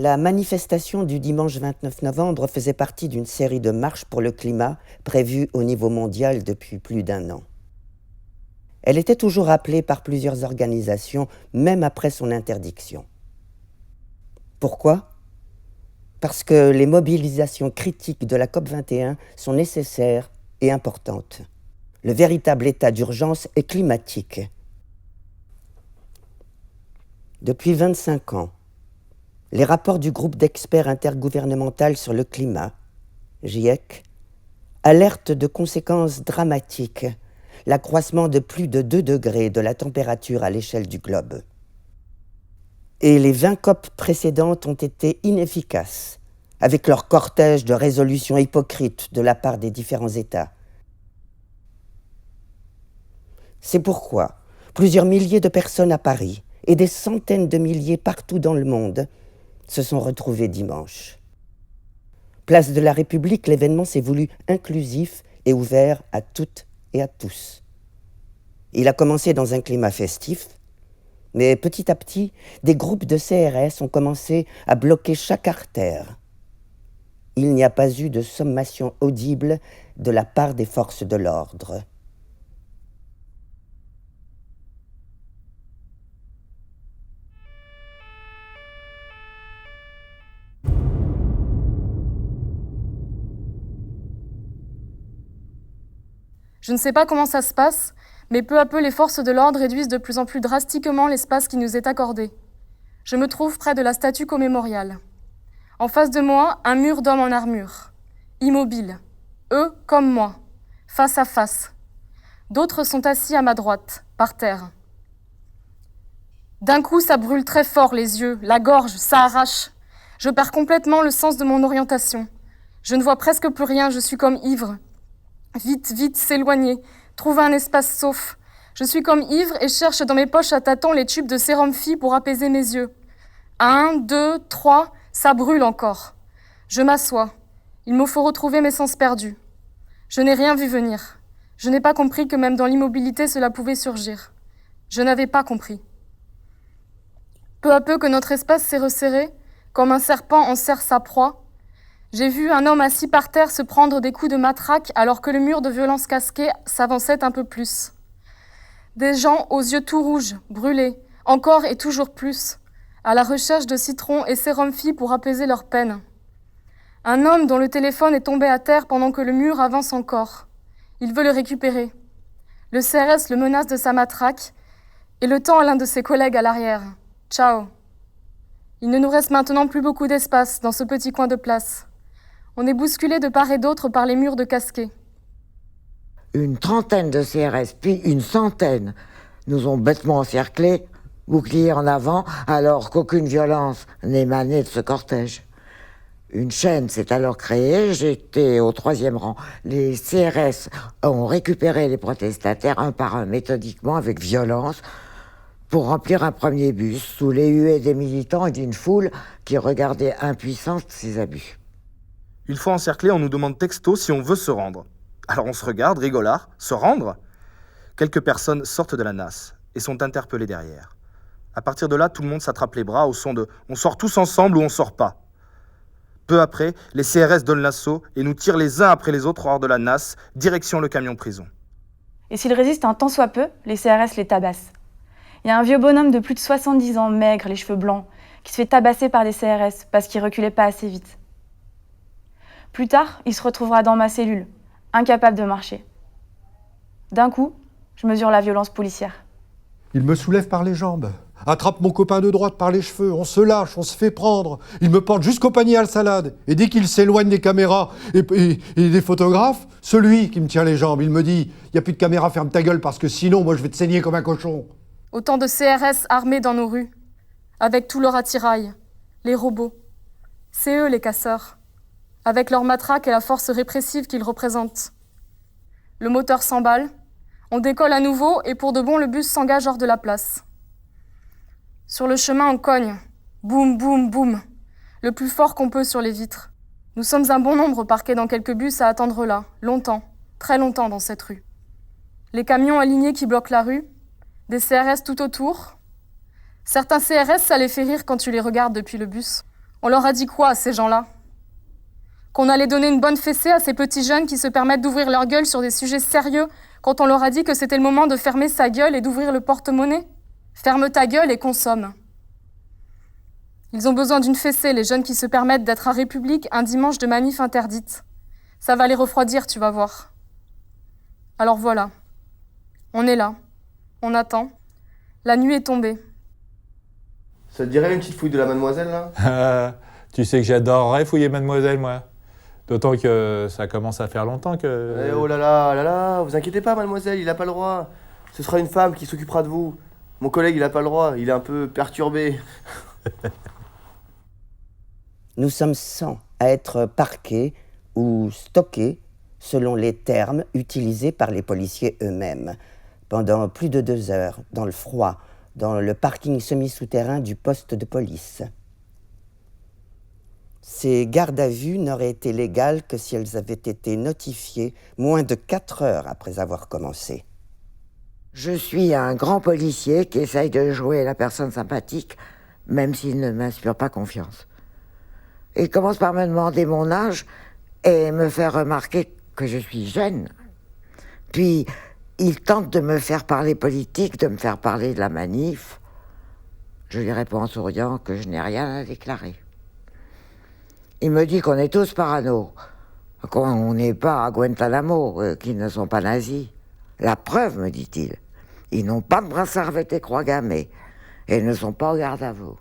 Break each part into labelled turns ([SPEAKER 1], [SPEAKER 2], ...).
[SPEAKER 1] La manifestation du dimanche 29 novembre faisait partie d'une série de marches pour le climat prévues au niveau mondial depuis plus d'1 an. Elle était toujours appelée par plusieurs organisations, même après son interdiction. Pourquoi ? Parce que les mobilisations critiques de la COP21 sont nécessaires et importantes. Le véritable état d'urgence est climatique. Depuis 25 ans, les rapports du groupe d'experts intergouvernemental sur le climat, GIEC, alertent de conséquences dramatiques l'accroissement de plus de 2 degrés de la température à l'échelle du globe. Et les 20 COP précédentes ont été inefficaces, avec leur cortège de résolutions hypocrites de la part des différents États. C'est pourquoi plusieurs milliers de personnes à Paris et des centaines de milliers partout dans le monde se sont retrouvés dimanche. Place de la République, l'événement s'est voulu inclusif et ouvert à toutes et à tous. Il a commencé dans un climat festif, mais petit à petit, des groupes de CRS ont commencé à bloquer chaque artère. Il n'y a pas eu de sommation audible de la part des forces de l'ordre.
[SPEAKER 2] Je ne sais pas comment ça se passe, mais peu à peu les forces de l'ordre réduisent de plus en plus drastiquement l'espace qui nous est accordé. Je me trouve près de la statue commémoriale. En face de moi, un mur d'hommes en armure, immobiles, eux comme moi, face à face. D'autres sont assis à ma droite, par terre. D'un coup, ça brûle très fort les yeux, la gorge, ça arrache. Je perds complètement le sens de mon orientation. Je ne vois presque plus rien, je suis comme ivre. Vite, vite, s'éloigner, trouver un espace sauf. Je suis comme ivre et cherche dans mes poches à tâtons les tubes de sérum Phi pour apaiser mes yeux. 1, 2, 3, ça brûle encore. Je m'assois. Il me faut retrouver mes sens perdus. Je n'ai rien vu venir. Je n'ai pas compris que même dans l'immobilité cela pouvait surgir. Je n'avais pas compris. Peu à peu que notre espace s'est resserré, comme un serpent enserre sa proie, j'ai vu un homme assis par terre se prendre des coups de matraque alors que le mur de violence casquée s'avançait un peu plus. Des gens aux yeux tout rouges, brûlés, encore et toujours plus, à la recherche de citron et sérum Phi pour apaiser leur peine. Un homme dont le téléphone est tombé à terre pendant que le mur avance encore. Il veut le récupérer. Le CRS le menace de sa matraque et le tend à l'un de ses collègues à l'arrière. Ciao. Il ne nous reste maintenant plus beaucoup d'espace dans ce petit coin de place. On est bousculé de part et d'autre par les murs de casquets.
[SPEAKER 3] Une trentaine de CRS, puis une centaine, nous ont bêtement encerclés, boucliers en avant, alors qu'aucune violence n'émanait de ce cortège. Une chaîne s'est alors créée, j'étais au 3e rang. Les CRS ont récupéré les protestataires un par un, méthodiquement, avec violence, pour remplir un premier bus, sous les huées des militants et d'une foule qui regardait impuissante ces abus.
[SPEAKER 4] Une fois encerclés, on nous demande texto si on veut se rendre. Alors on se regarde, rigolard, se rendre ? Quelques personnes sortent de la nasse et sont interpellées derrière. À partir de là, tout le monde s'attrape les bras au son de « on sort tous ensemble ou on sort pas ». Peu après, les CRS donnent l'assaut et nous tirent les uns après les autres hors de la nasse, direction le camion prison.
[SPEAKER 5] Et s'ils résistent un tant soit peu, les CRS les tabassent. Il y a un vieux bonhomme de plus de 70 ans, maigre, les cheveux blancs, qui se fait tabasser par des CRS parce qu'il reculait pas assez vite. Plus tard, il se retrouvera dans ma cellule, incapable de marcher. D'un coup, je mesure la violence policière.
[SPEAKER 6] Il me soulève par les jambes, attrape mon copain de droite par les cheveux, on se lâche, on se fait prendre. Il me porte jusqu'au panier à salade. Et dès qu'il s'éloigne des caméras et des photographes, celui qui me tient les jambes, il me dit « Il n'y a plus de caméra, ferme ta gueule parce que sinon, moi, je vais te saigner comme un cochon. »
[SPEAKER 2] Autant de CRS armés dans nos rues, avec tout leur attirail, les robots. C'est eux les casseurs, avec leur matraque et la force répressive qu'ils représentent. Le moteur s'emballe, on décolle à nouveau et pour de bon, le bus s'engage hors de la place. Sur le chemin, on cogne. Boum, boum, boum. Le plus fort qu'on peut sur les vitres. Nous sommes un bon nombre parqués dans quelques bus à attendre là, longtemps, très longtemps dans cette rue. Les camions alignés qui bloquent la rue, des CRS tout autour. Certains CRS, ça les fait rire quand tu les regardes depuis le bus. On leur a dit quoi à ces gens-là? Qu'on allait donner une bonne fessée à ces petits jeunes qui se permettent d'ouvrir leur gueule sur des sujets sérieux quand on leur a dit que c'était le moment de fermer sa gueule et d'ouvrir le porte-monnaie? Ferme ta gueule et consomme. Ils ont besoin d'une fessée, les jeunes qui se permettent d'être à République un dimanche de manif interdite. Ça va les refroidir, tu vas voir. Alors voilà, on est là, on attend. La nuit est tombée.
[SPEAKER 7] Ça te dirait une petite fouille de la mademoiselle, là?
[SPEAKER 8] Tu sais que j'adorerais fouiller mademoiselle, moi. D'autant que ça commence à faire longtemps que...
[SPEAKER 7] Eh oh là là, vous inquiétez pas, mademoiselle, il a pas le droit. Ce sera une femme qui s'occupera de vous. Mon collègue, il a pas le droit, il est un peu perturbé.
[SPEAKER 1] Nous sommes 100 à être parqués ou stockés selon les termes utilisés par les policiers eux-mêmes, pendant plus de 2 heures, dans le froid, dans le parking semi-souterrain du poste de police. Ces gardes à vue n'auraient été légales que si elles avaient été notifiées moins de 4 heures après avoir commencé.
[SPEAKER 3] Je suis un grand policier qui essaye de jouer la personne sympathique, même s'il ne m'inspire pas confiance. Il commence par me demander mon âge et me faire remarquer que je suis jeune. Puis, il tente de me faire parler politique, de me faire parler de la manif. Je lui réponds en souriant que je n'ai rien à déclarer. Il me dit qu'on est tous parano, qu'on n'est pas à Guantanamo, qu'ils ne sont pas nazis. La preuve, me dit-il, ils n'ont pas de brassard avec des croix gammées et ne sont pas au garde à vous.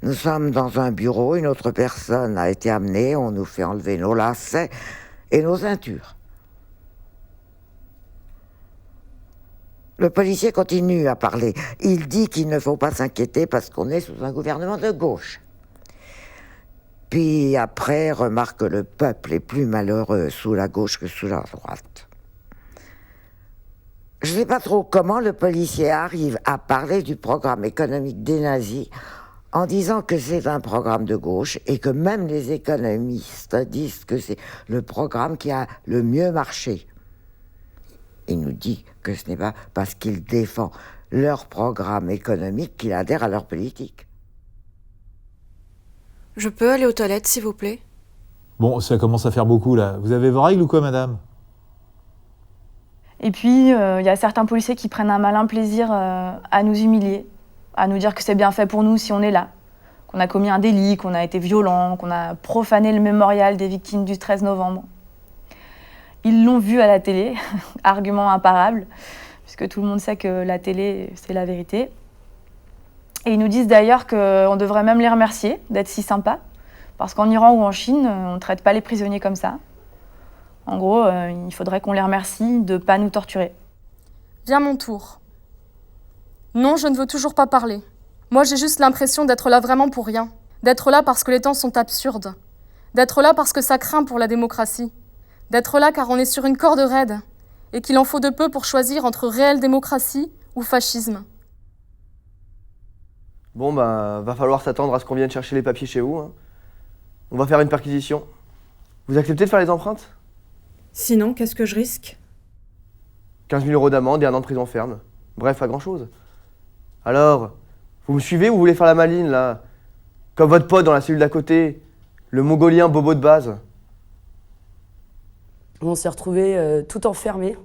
[SPEAKER 3] Nous sommes dans un bureau, une autre personne a été amenée, on nous fait enlever nos lacets et nos ceintures. Le policier continue à parler. Il dit qu'il ne faut pas s'inquiéter parce qu'on est sous un gouvernement de gauche. Puis après, remarque que le peuple est plus malheureux sous la gauche que sous la droite. Je ne sais pas trop comment le policier arrive à parler du programme économique des nazis en disant que c'est un programme de gauche et que même les économistes disent que c'est le programme qui a le mieux marché. Il nous dit que ce n'est pas parce qu'il défend leur programme économique qu'il adhère à leur politique.
[SPEAKER 9] Je peux aller aux toilettes, s'il vous plaît?
[SPEAKER 8] Bon, ça commence à faire beaucoup, là. Vous avez vos règles ou quoi, madame?
[SPEAKER 5] Et puis, il y a certains policiers qui prennent un malin plaisir à nous humilier, à nous dire que c'est bien fait pour nous si on est là, qu'on a commis un délit, qu'on a été violent, qu'on a profané le mémorial des victimes du 13 novembre. Ils l'ont vu à la télé, argument imparable, puisque tout le monde sait que la télé, c'est la vérité. Et ils nous disent d'ailleurs qu'on devrait même les remercier d'être si sympas, parce qu'en Iran ou en Chine, on ne traite pas les prisonniers comme ça. En gros, il faudrait qu'on les remercie de ne pas nous torturer.
[SPEAKER 2] Vient mon tour. Non, je ne veux toujours pas parler. Moi, j'ai juste l'impression d'être là vraiment pour rien. D'être là parce que les temps sont absurdes. D'être là parce que ça craint pour la démocratie. D'être là car on est sur une corde raide et qu'il en faut de peu pour choisir entre réelle démocratie ou fascisme.
[SPEAKER 7] Bon, bah, va falloir s'attendre à ce qu'on vienne chercher les papiers chez vous. Hein. On va faire une perquisition. Vous acceptez de faire les empreintes?
[SPEAKER 9] Sinon, qu'est-ce que je risque?
[SPEAKER 7] 15 000 € d'amende et 1 an de prison ferme. Bref, pas grand-chose. Alors, vous me suivez ou vous voulez faire la maline, là? Comme votre pote dans la cellule d'à côté, le mongolien bobo de base.
[SPEAKER 10] On s'est retrouvés tout enfermés.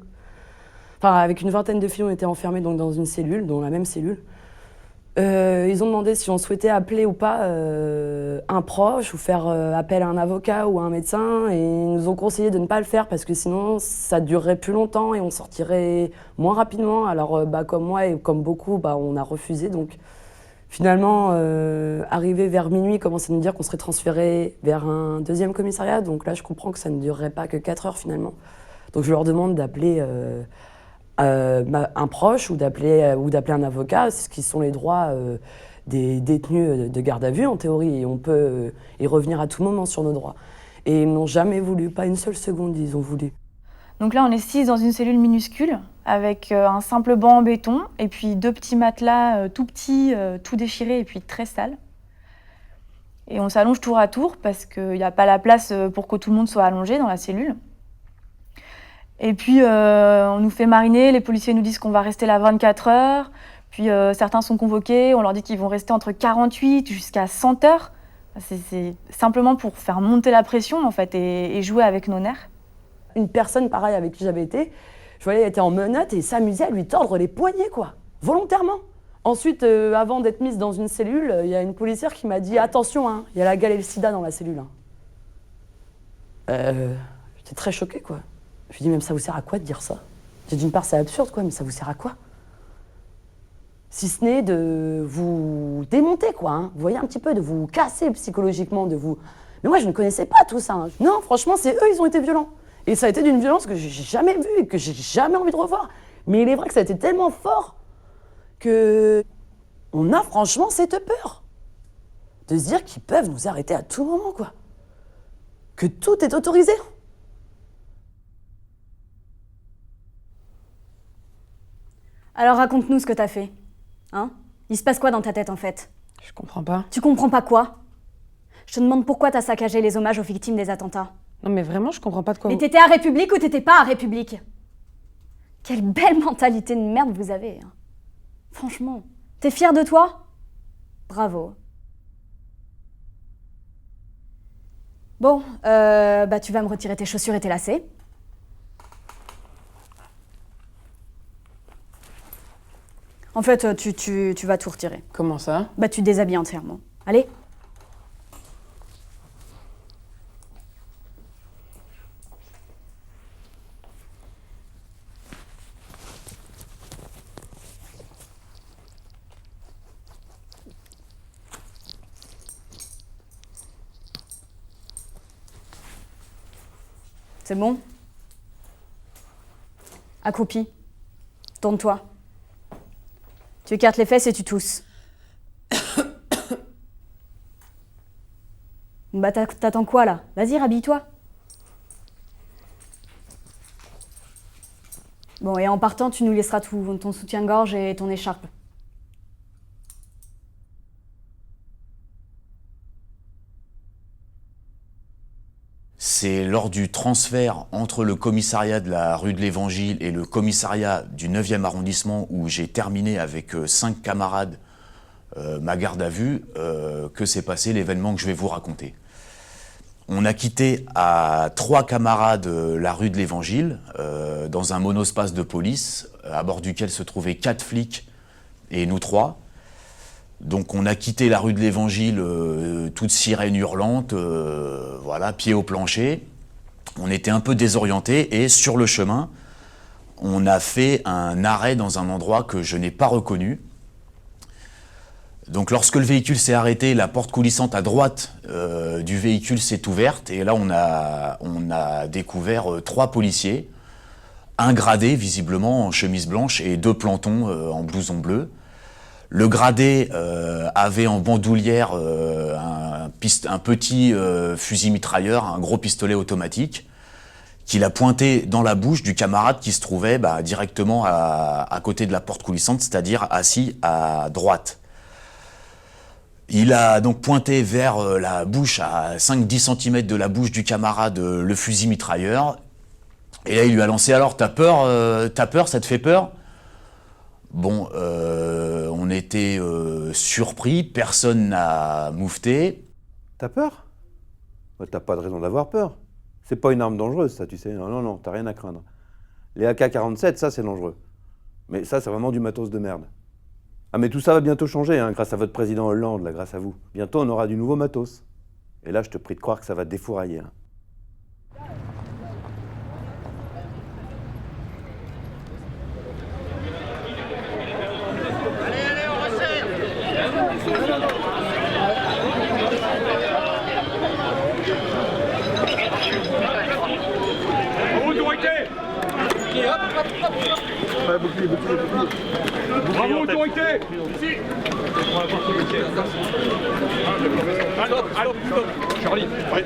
[SPEAKER 10] Enfin, avec une vingtaine de filles, on était enfermés donc, dans une cellule, dans la même cellule. Ils ont demandé si on souhaitait appeler ou pas un proche ou faire appel à un avocat ou à un médecin et ils nous ont conseillé de ne pas le faire parce que sinon ça durerait plus longtemps et on sortirait moins rapidement. Alors comme moi et comme beaucoup, on a refusé. Donc finalement, arrivé vers minuit, ils commencent à nous dire qu'on serait transféré vers un deuxième commissariat. Donc là, je comprends que ça ne durerait pas que 4 heures finalement. Donc je leur demande d'appeler un proche ou d'appeler un avocat, ce qui sont les droits des détenus de garde à vue en théorie, et on peut y revenir à tout moment sur nos droits. Et ils n'ont jamais voulu, pas une seule seconde, ils ont voulu.
[SPEAKER 5] Donc là, on est 6 dans une cellule minuscule, avec un simple banc en béton, et puis 2 petits matelas tout petits, tout déchirés, et puis très sales. Et on s'allonge tour à tour, parce qu'il n'y a pas la place pour que tout le monde soit allongé dans la cellule. Et puis, on nous fait mariner, les policiers nous disent qu'on va rester là 24 heures, Puis certains sont convoqués, on leur dit qu'ils vont rester entre 48 jusqu'à 100 heures. C'est simplement pour faire monter la pression en fait et jouer avec nos nerfs.
[SPEAKER 10] Une personne pareille avec qui j'avais été, je voyais, elle était en menottes et s'amusait à lui tordre les poignets, quoi, volontairement. Ensuite, avant d'être mise dans une cellule, il y a une policière qui m'a dit « Attention, hein, il y a la gale et le sida dans la cellule. Hein. » J'étais très choquée, quoi. Je lui ai dit « Même ça vous sert à quoi de dire ça ?» D'une part, c'est absurde, quoi, mais ça vous sert à quoi? Si ce n'est de vous démonter, quoi. Hein. Vous voyez un petit peu, de vous casser psychologiquement, de vous... Mais moi, je ne connaissais pas tout ça. Hein. Non, franchement, c'est eux, ils ont été violents. Et ça a été d'une violence que j'ai jamais vue et que j'ai jamais envie de revoir. Mais il est vrai que ça a été tellement fort que on a franchement cette peur de se dire qu'ils peuvent nous arrêter à tout moment, quoi. Que tout est autorisé.
[SPEAKER 11] Alors raconte-nous ce que t'as fait. Hein? Il se passe quoi dans ta tête en fait?
[SPEAKER 10] Je comprends pas.
[SPEAKER 11] Tu comprends pas quoi? Je te demande pourquoi t'as saccagé les hommages aux victimes des attentats.
[SPEAKER 10] Non mais vraiment, je comprends pas de quoi
[SPEAKER 11] Mais t'étais à République ou t'étais pas à République? Quelle belle mentalité de merde vous avez. Hein. Franchement, t'es fier de toi? Bravo. Bon, bah tu vas me retirer tes chaussures et tes lacets. En fait, tu vas tout retirer.
[SPEAKER 10] Comment ça?
[SPEAKER 11] Bah tu te déshabilles entièrement. Allez. C'est bon? Accroupi. Tourne-toi. Tu écartes les fesses et tu tousses. Bah t'attends quoi là? Vas-y, rhabille-toi. Bon, et en partant, tu nous laisseras tout, ton soutien-gorge et ton écharpe.
[SPEAKER 12] C'est lors du transfert entre le commissariat de la rue de l'Évangile et le commissariat du 9e arrondissement où j'ai terminé avec 5 camarades ma garde à vue que s'est passé l'événement que je vais vous raconter. On a quitté à 3 camarades la rue de l'Évangile dans un monospace de police à bord duquel se trouvaient 4 flics et nous 3. Donc on a quitté la rue de l'Évangile, toute sirène hurlante, voilà, pied au plancher. On était un peu désorientés et sur le chemin, on a fait un arrêt dans un endroit que je n'ai pas reconnu. Donc lorsque le véhicule s'est arrêté, la porte coulissante à droite du véhicule s'est ouverte et là on a découvert 3 policiers, un gradé visiblement en chemise blanche et 2 plantons en blouson bleu. Le gradé avait en bandoulière un petit fusil mitrailleur, un gros pistolet automatique, qu'il a pointé dans la bouche du camarade qui se trouvait directement à côté de la porte coulissante, c'est-à-dire assis à droite. Il a donc pointé vers la bouche, à 5-10 cm de la bouche du camarade, le fusil mitrailleur. Et là, il lui a lancé « Alors, t'as peur, ça te fait peur ?» Bon, on était surpris, personne n'a moufté.
[SPEAKER 13] T'as peur? T'as pas de raison d'avoir peur. C'est pas une arme dangereuse, ça, tu sais. Non, t'as rien à craindre. Les AK-47, ça, c'est dangereux. Mais ça, c'est vraiment du matos de merde. Ah, mais tout ça va bientôt changer, hein, grâce à votre président Hollande, là, grâce à vous. Bientôt, on aura du nouveau matos. Et là, je te prie de croire que ça va défourailler. Hein.
[SPEAKER 14] Bravo, autorité! Ici! Stop! Charlie, ouais.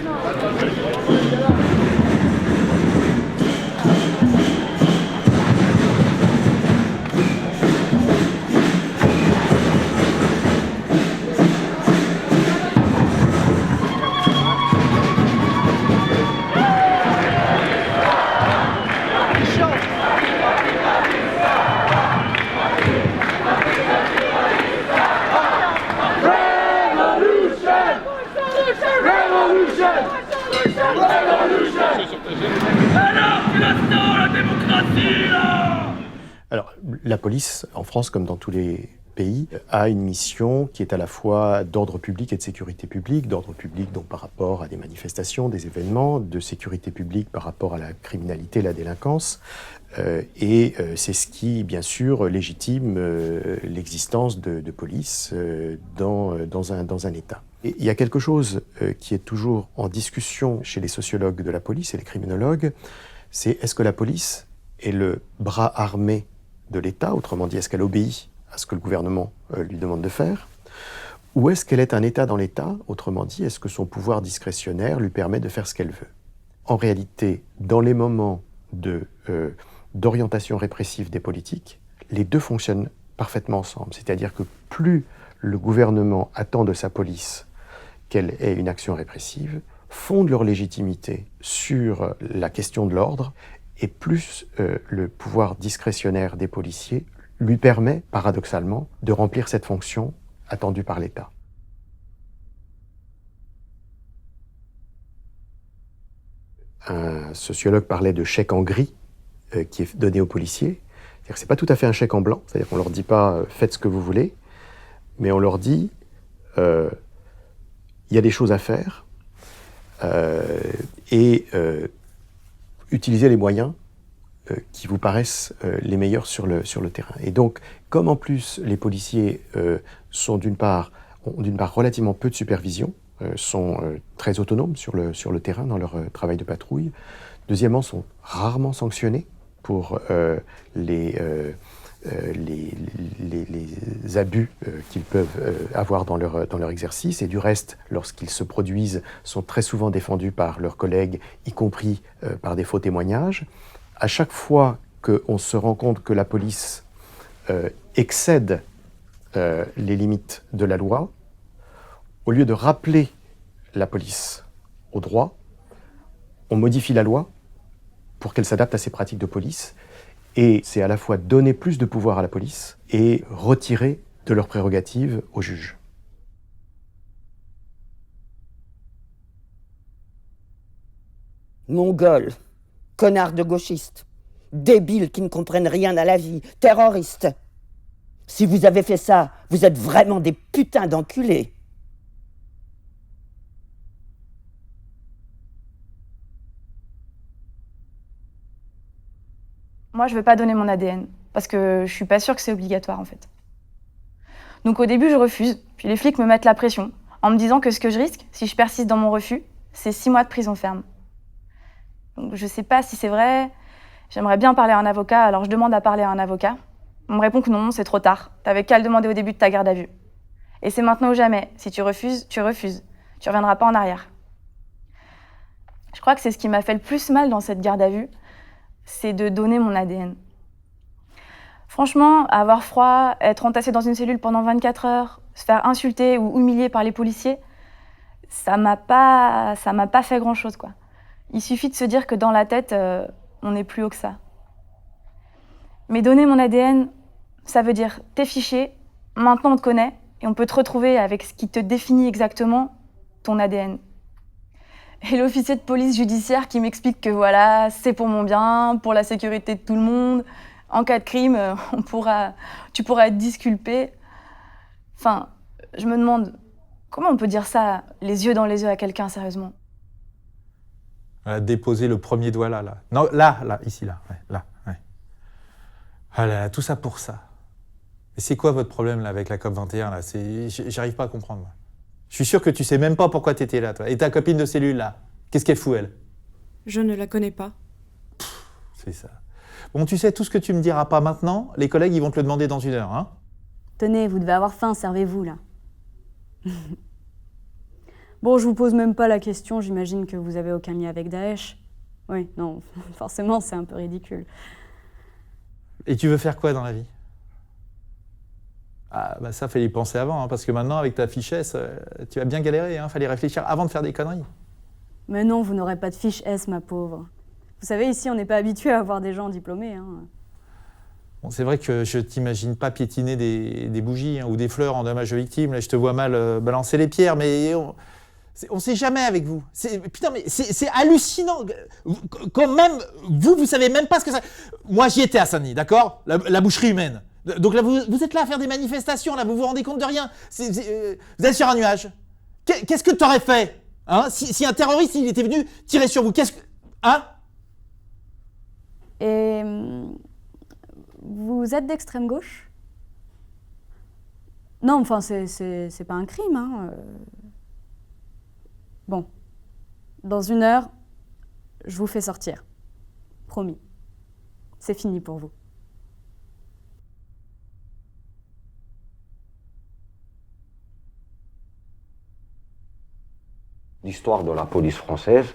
[SPEAKER 15] Alors, la police, en France comme dans tous les pays, a une mission qui est à la fois d'ordre public et de sécurité publique. D'ordre public donc par rapport à des manifestations, des événements, de sécurité publique par rapport à la criminalité, la délinquance. C'est ce qui, bien sûr, légitime l'existence de police dans un État. Et il y a quelque chose qui est toujours en discussion chez les sociologues de la police et les criminologues, c'est est-ce que la police est le bras armé de l'État, autrement dit, est-ce qu'elle obéit à ce que le gouvernement lui demande de faire, ou est-ce qu'elle est un État dans l'État, autrement dit, est-ce que son pouvoir discrétionnaire lui permet de faire ce qu'elle veut? En réalité, dans les moments d'orientation répressive des politiques, les deux fonctionnent parfaitement ensemble. C'est-à-dire que plus le gouvernement attend de sa police qu'elle ait une action répressive, fonde leur légitimité sur la question de l'ordre, et plus le pouvoir discrétionnaire des policiers lui permet, paradoxalement, de remplir cette fonction attendue par l'État. Un sociologue parlait de chèque en gris qui est donné aux policiers. C'est-à-dire que c'est pas tout à fait un chèque en blanc, c'est-à-dire qu'on leur dit pas faites ce que vous voulez, mais on leur dit il y a des choses à faire utilisez les moyens qui vous paraissent les meilleurs sur le terrain. Et donc, comme en plus les policiers ont d'une part relativement peu de supervision, sont très autonomes sur le terrain dans leur travail de patrouille, deuxièmement, sont rarement sanctionnés pour les abus qu'ils peuvent avoir dans leur exercice, et du reste, lorsqu'ils se produisent, sont très souvent défendus par leurs collègues, y compris par des faux témoignages. À chaque fois qu'on se rend compte que la police excède les limites de la loi, au lieu de rappeler la police au droit, on modifie la loi pour qu'elle s'adapte à ces pratiques de police. Et c'est à la fois donner plus de pouvoir à la police et retirer de leurs prérogatives aux juges.
[SPEAKER 1] Mongols, connards de gauchistes, débiles qui ne comprennent rien à la vie, terroristes. Si vous avez fait ça, vous êtes vraiment des putains d'enculés.
[SPEAKER 5] Moi, je veux pas donner mon ADN, parce que je suis pas sûre que c'est obligatoire, en fait. Donc au début, je refuse, puis les flics me mettent la pression, en me disant que ce que je risque, si je persiste dans mon refus, c'est 6 mois de prison ferme. Donc je sais pas si c'est vrai, j'aimerais bien parler à un avocat, alors je demande à parler à un avocat. On me répond que non, c'est trop tard, t'avais qu'à le demander au début de ta garde à vue. Et c'est maintenant ou jamais, si tu refuses, tu refuses, tu reviendras pas en arrière. Je crois que c'est ce qui m'a fait le plus mal dans cette garde à vue, c'est de donner mon ADN. Franchement, avoir froid, être entassé dans une cellule pendant 24 heures, se faire insulter ou humilier par les policiers, ça m'a pas fait grand-chose, quoi. Il suffit de se dire que dans la tête, on n'est plus haut que ça. Mais donner mon ADN, ça veut dire t'es fiché, maintenant on te connaît, et on peut te retrouver avec ce qui te définit exactement, ton ADN. Et l'officier de police judiciaire qui m'explique que voilà, c'est pour mon bien, pour la sécurité de tout le monde. En cas de crime, tu pourras être disculpé. Enfin, je me demande, comment on peut dire ça, les yeux dans les yeux à quelqu'un, sérieusement?
[SPEAKER 8] Déposer le premier doigt là. Non, là, ici, là. Ouais, là, ouais. Ah là, tout ça pour ça. Et c'est quoi votre problème là, avec la COP21 là? J'arrive pas à comprendre. Moi. Je suis sûr que tu sais même pas pourquoi t'étais là, toi. Et ta copine de cellule, là, qu'est-ce qu'elle fout, elle?
[SPEAKER 9] Je ne la connais pas.
[SPEAKER 8] C'est ça. Bon, tu sais, tout ce que tu me diras pas maintenant, les collègues, ils vont te le demander dans 1 heure, hein?
[SPEAKER 11] Tenez, vous devez avoir faim, servez-vous, là. Bon, je vous pose même pas la question, j'imagine que vous avez aucun lien avec Daesh. Oui, non, forcément, c'est un peu ridicule.
[SPEAKER 8] Et tu veux faire quoi dans la vie? Ah, bah ça, fallait y penser avant, hein, parce que maintenant, avec ta fiche S, tu vas bien galérer, hein, fallait réfléchir avant de faire des conneries.
[SPEAKER 11] Mais non, vous n'aurez pas de fiche S, ma pauvre. Vous savez, ici, on n'est pas habitué à avoir des gens diplômés. Hein.
[SPEAKER 8] Bon, c'est vrai que je t'imagine pas piétiner des bougies hein, ou des fleurs en dommage aux victimes. Là, je te vois mal balancer les pierres, mais On sait jamais avec vous. Putain, mais c'est hallucinant. Quand même, vous savez même pas ce que ça... Moi, j'y étais à Saint-Denis, d'accord, la boucherie humaine. Donc là, vous êtes là à faire des manifestations, là, vous vous rendez compte de rien. Vous êtes sur un nuage. Qu'est-ce que t'aurais fait, hein, si un terroriste, il était venu tirer sur vous? Qu'est-ce que... Hein?
[SPEAKER 11] Et vous êtes d'extrême gauche? Non, enfin, c'est pas un crime, hein. Bon. Dans 1 heure, je vous fais sortir. Promis. C'est fini pour vous.
[SPEAKER 16] L'histoire de la police française,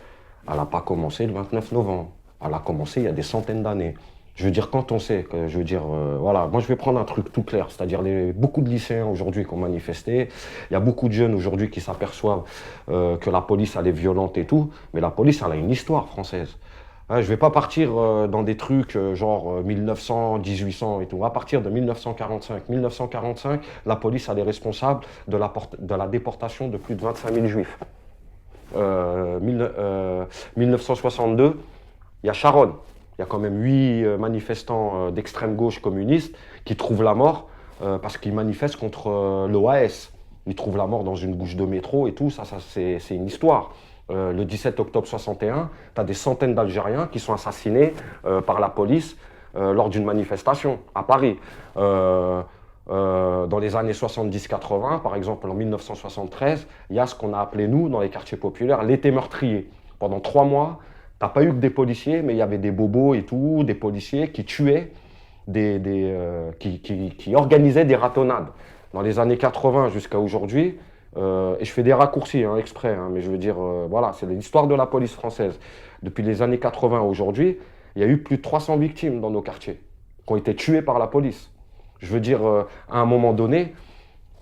[SPEAKER 16] elle n'a pas commencé le 29 novembre. Elle a commencé il y a des centaines d'années. Je veux dire, quand on sait que, voilà, moi je vais prendre un truc tout clair, c'est-à-dire beaucoup de lycéens aujourd'hui qui ont manifesté, il y a beaucoup de jeunes aujourd'hui qui s'aperçoivent que la police elle est violente et tout, mais la police elle a une histoire française. Hein, je ne vais pas partir dans des trucs genre 1900, 1800 et tout. À partir de 1945, la police elle est responsable de la déportation de plus de 25 000 juifs. 1962, il y a Charonne. Il y a quand même 8 manifestants d'extrême gauche communistes qui trouvent la mort parce qu'ils manifestent contre l'OAS. Ils trouvent la mort dans une bouche de métro et tout, ça c'est une histoire. Le 17 octobre 61, tu as des centaines d'Algériens qui sont assassinés par la police lors d'une manifestation à Paris. Dans les années 70-80, par exemple en 1973, il y a ce qu'on a appelé nous, dans les quartiers populaires, l'été meurtrier. Pendant 3 mois, t'as pas eu que des policiers, mais il y avait des bobos et tout, des policiers qui tuaient, qui organisaient des ratonnades. Dans les années 80 jusqu'à aujourd'hui, et je fais des raccourcis exprès, mais je veux dire, voilà, c'est l'histoire de la police française. Depuis les années 80 à aujourd'hui, il y a eu plus de 300 victimes dans nos quartiers qui ont été tuées par la police. Je veux dire, à un moment donné,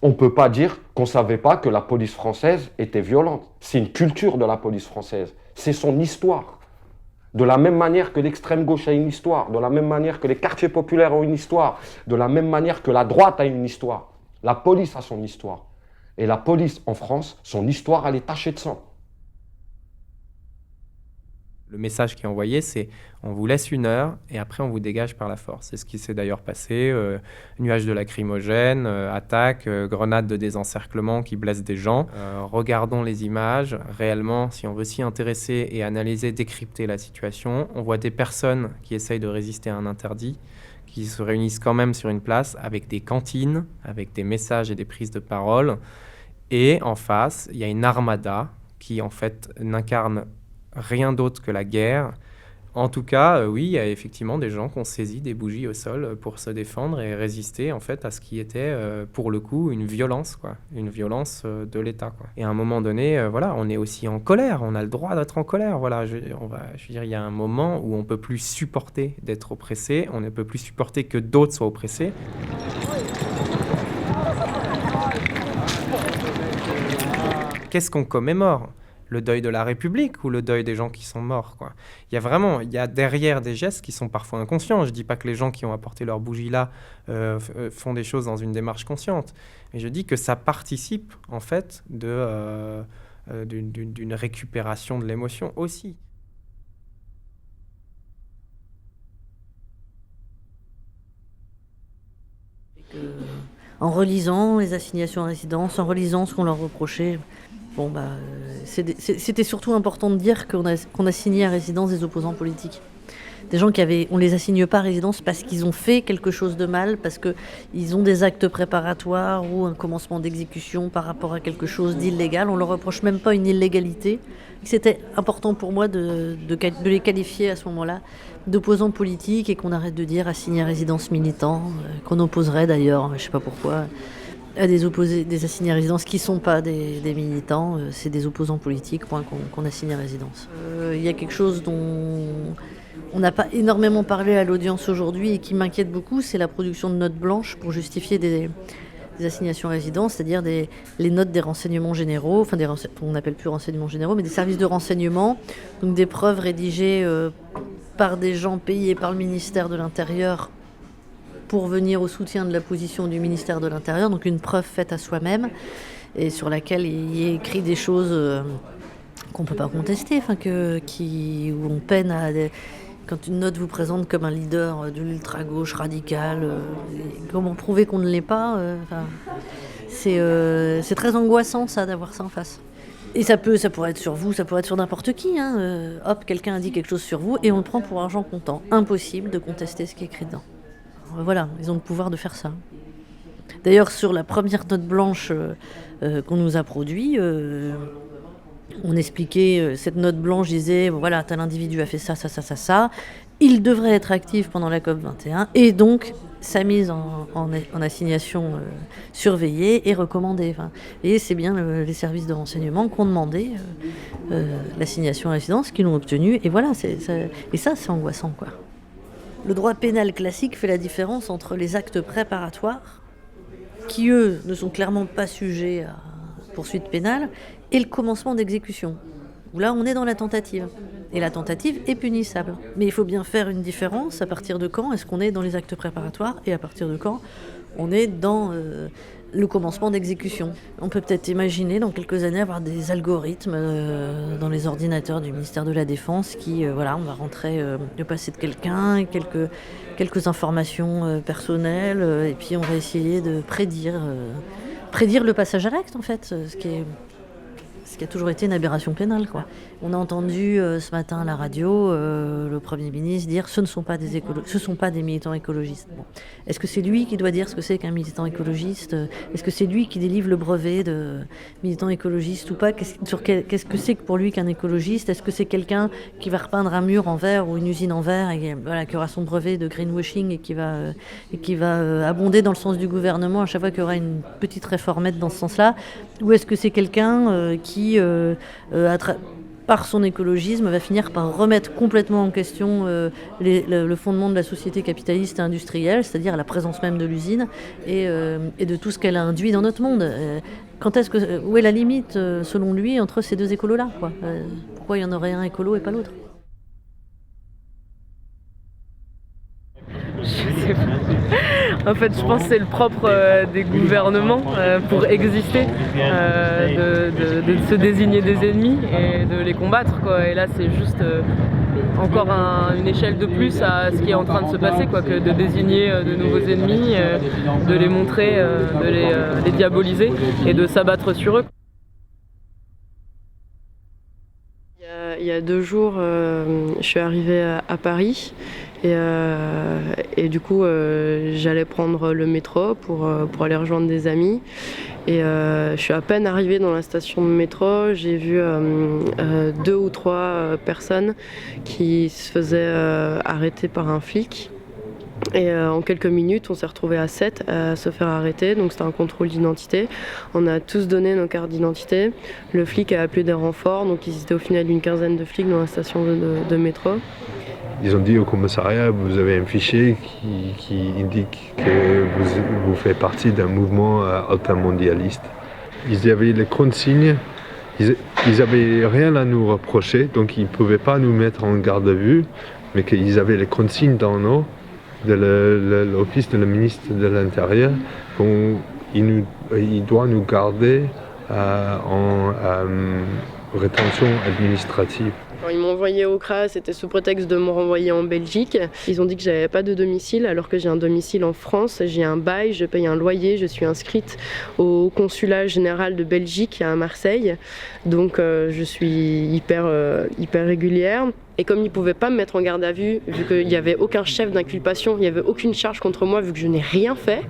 [SPEAKER 16] on ne peut pas dire qu'on ne savait pas que la police française était violente. C'est une culture de la police française. C'est son histoire. De la même manière que l'extrême gauche a une histoire, de la même manière que les quartiers populaires ont une histoire, de la même manière que la droite a une histoire. La police a son histoire. Et la police en France, son histoire, elle est tachée de sang.
[SPEAKER 17] Le message qui est envoyé, c'est on vous laisse 1 heure et après on vous dégage par la force. C'est ce qui s'est d'ailleurs passé. Nuages de lacrymogènes, attaques, grenades de désencerclement qui blessent des gens. Regardons les images. Réellement, si on veut s'y intéresser et analyser, décrypter la situation, on voit des personnes qui essayent de résister à un interdit, qui se réunissent quand même sur une place avec des cantines, avec des messages et des prises de parole. Et en face, il y a une armada qui en fait n'incarne rien d'autre que la guerre. En tout cas, oui, il y a effectivement des gens qui ont saisi des bougies au sol pour se défendre et résister en fait à ce qui était pour le coup une violence, quoi, une violence de l'État, quoi. Et à un moment donné, voilà, on est aussi en colère, on a le droit d'être en colère. Voilà, je veux dire, il y a un moment où on peut plus supporter d'être oppressé, on ne peut plus supporter que d'autres soient oppressés. Qu'est-ce qu'on commémore ? Le deuil de la République ou le deuil des gens qui sont morts, quoi. Il y a derrière des gestes qui sont parfois inconscients. Je ne dis pas que les gens qui ont apporté leur bougie là font des choses dans une démarche consciente, mais je dis que ça participe en fait d'une récupération de l'émotion aussi.
[SPEAKER 18] En relisant les assignations à résidence, en relisant ce qu'on leur reprochait, c'était surtout important de dire qu'on assignait à résidence des opposants politiques. Des gens on les assigne pas à résidence parce qu'ils ont fait quelque chose de mal, parce qu'ils ont des actes préparatoires ou un commencement d'exécution par rapport à quelque chose d'illégal. On leur reproche même pas une illégalité. C'était important pour moi de les qualifier à ce moment-là d'opposants politiques et qu'on arrête de dire assigné à résidence militant, qu'on opposerait d'ailleurs, je sais pas pourquoi, à des assignés à résidence qui ne sont pas des militants, c'est des opposants politiques qu'on assigne à résidence. Il y a quelque chose dont on n'a pas énormément parlé à l'audience aujourd'hui et qui m'inquiète beaucoup, c'est la production de notes blanches pour justifier des assignations à résidence, c'est-à-dire les notes des renseignements généraux, enfin on n'appelle plus renseignements généraux, mais des services de renseignement, donc des preuves rédigées par des gens payés par le ministère de l'Intérieur pour venir au soutien de la position du ministère de l'Intérieur, donc une preuve faite à soi-même. et sur laquelle il y a écrit des choses qu'on ne peut pas contester, enfin, où on peine à... Quand une note vous présente comme un leader de l'ultra-gauche radicale, comment prouver qu'on ne l'est pas c'est très angoissant, ça, d'avoir ça en face. Et ça pourrait être sur vous, ça pourrait être sur n'importe qui. Hop, quelqu'un a dit quelque chose sur vous et on le prend pour argent comptant. Impossible de contester ce qui est écrit dedans. Alors, voilà, ils ont le pouvoir de faire ça. D'ailleurs, sur la première note blanche qu'on nous a produite, on expliquait, cette note blanche disait, voilà, tel individu a fait ça, ça, ça, ça, ça. Il devrait être actif pendant la COP21 et donc sa mise en assignation surveillée et recommandée. Et c'est bien les services de renseignement qui ont demandé l'assignation à résidence, qui l'ont obtenue. Et voilà, et ça, c'est angoissant, quoi. Le droit pénal classique fait la différence entre les actes préparatoires, qui eux ne sont clairement pas sujets à poursuite pénale, et le commencement d'exécution, où là on est dans la tentative. Et la tentative est punissable. Mais il faut bien faire une différence à partir de quand est-ce qu'on est dans les actes préparatoires et à partir de quand on est dans le commencement d'exécution. On peut peut-être imaginer dans quelques années avoir des algorithmes dans les ordinateurs du ministère de la Défense qui, on va rentrer le passé de quelqu'un, quelques informations personnelles, et puis on va essayer de prédire le passage à l'acte, en fait, ce qui a toujours été une aberration pénale, quoi. On a entendu ce matin à la radio le Premier ministre dire ce ne sont pas des militants écologistes. Bon. Est-ce que c'est lui qui doit dire ce que c'est qu'un militant écologiste ? Est-ce que c'est lui qui délivre le brevet de militant écologiste ou pas ? Qu'est-ce que c'est que pour lui qu'un écologiste ? Est-ce que c'est quelqu'un qui va repeindre un mur en verre ou une usine en verre et qui aura son brevet de greenwashing et qui va abonder dans le sens du gouvernement à chaque fois qu'il y aura une petite réformette dans ce sens-là ? Ou est-ce que c'est quelqu'un qui par son écologisme, va finir par remettre complètement en question le fondement de la société capitaliste et industrielle, c'est-à-dire la présence même de l'usine et de tout ce qu'elle a induit dans notre monde. Où est la limite, selon lui, entre ces deux écolos-là, quoi ? Pourquoi il y en aurait un écolo et pas l'autre ?
[SPEAKER 19] En fait, je pense que c'est le propre des gouvernements pour exister, de se désigner des ennemis et de les combattre, quoi. Et là, c'est juste encore une échelle de plus à ce qui est en train de se passer, quoi, que de désigner de nouveaux ennemis, de les montrer, de les diaboliser et de s'abattre sur eux. Il y a 2 jours, je suis arrivée à Paris. Et du coup, j'allais prendre le métro pour aller rejoindre des amis. Et je suis à peine arrivée dans la station de métro, j'ai vu 2 ou 3 personnes qui se faisaient arrêter par un flic. Et en quelques minutes, on s'est retrouvés à 7 à se faire arrêter. Donc c'était un contrôle d'identité. On a tous donné nos cartes d'identité. Le flic a appelé des renforts. Donc ils étaient au final une quinzaine de flics dans la station de métro.
[SPEAKER 20] Ils ont dit au commissariat, vous avez un fichier qui indique que vous faites partie d'un mouvement altermondialiste. Ils avaient les consignes, ils n'avaient rien à nous reprocher, donc ils ne pouvaient pas nous mettre en garde à vue, mais qu'ils avaient les consignes dans l'eau de l'office de la ministre de l'Intérieur, qu'il doit nous garder en rétention administrative.
[SPEAKER 19] Ils m'ont envoyé au CRA, c'était sous prétexte de me renvoyer en Belgique. Ils ont dit que j'avais pas de domicile alors que j'ai un domicile en France, j'ai un bail, je paye un loyer, je suis inscrite au consulat général de Belgique à Marseille. Donc je suis hyper régulière. Et comme ils ne pouvaient pas me mettre en garde à vue, vu qu'il n'y avait aucun chef d'inculpation, il n'y avait aucune charge contre moi, vu que je n'ai rien fait,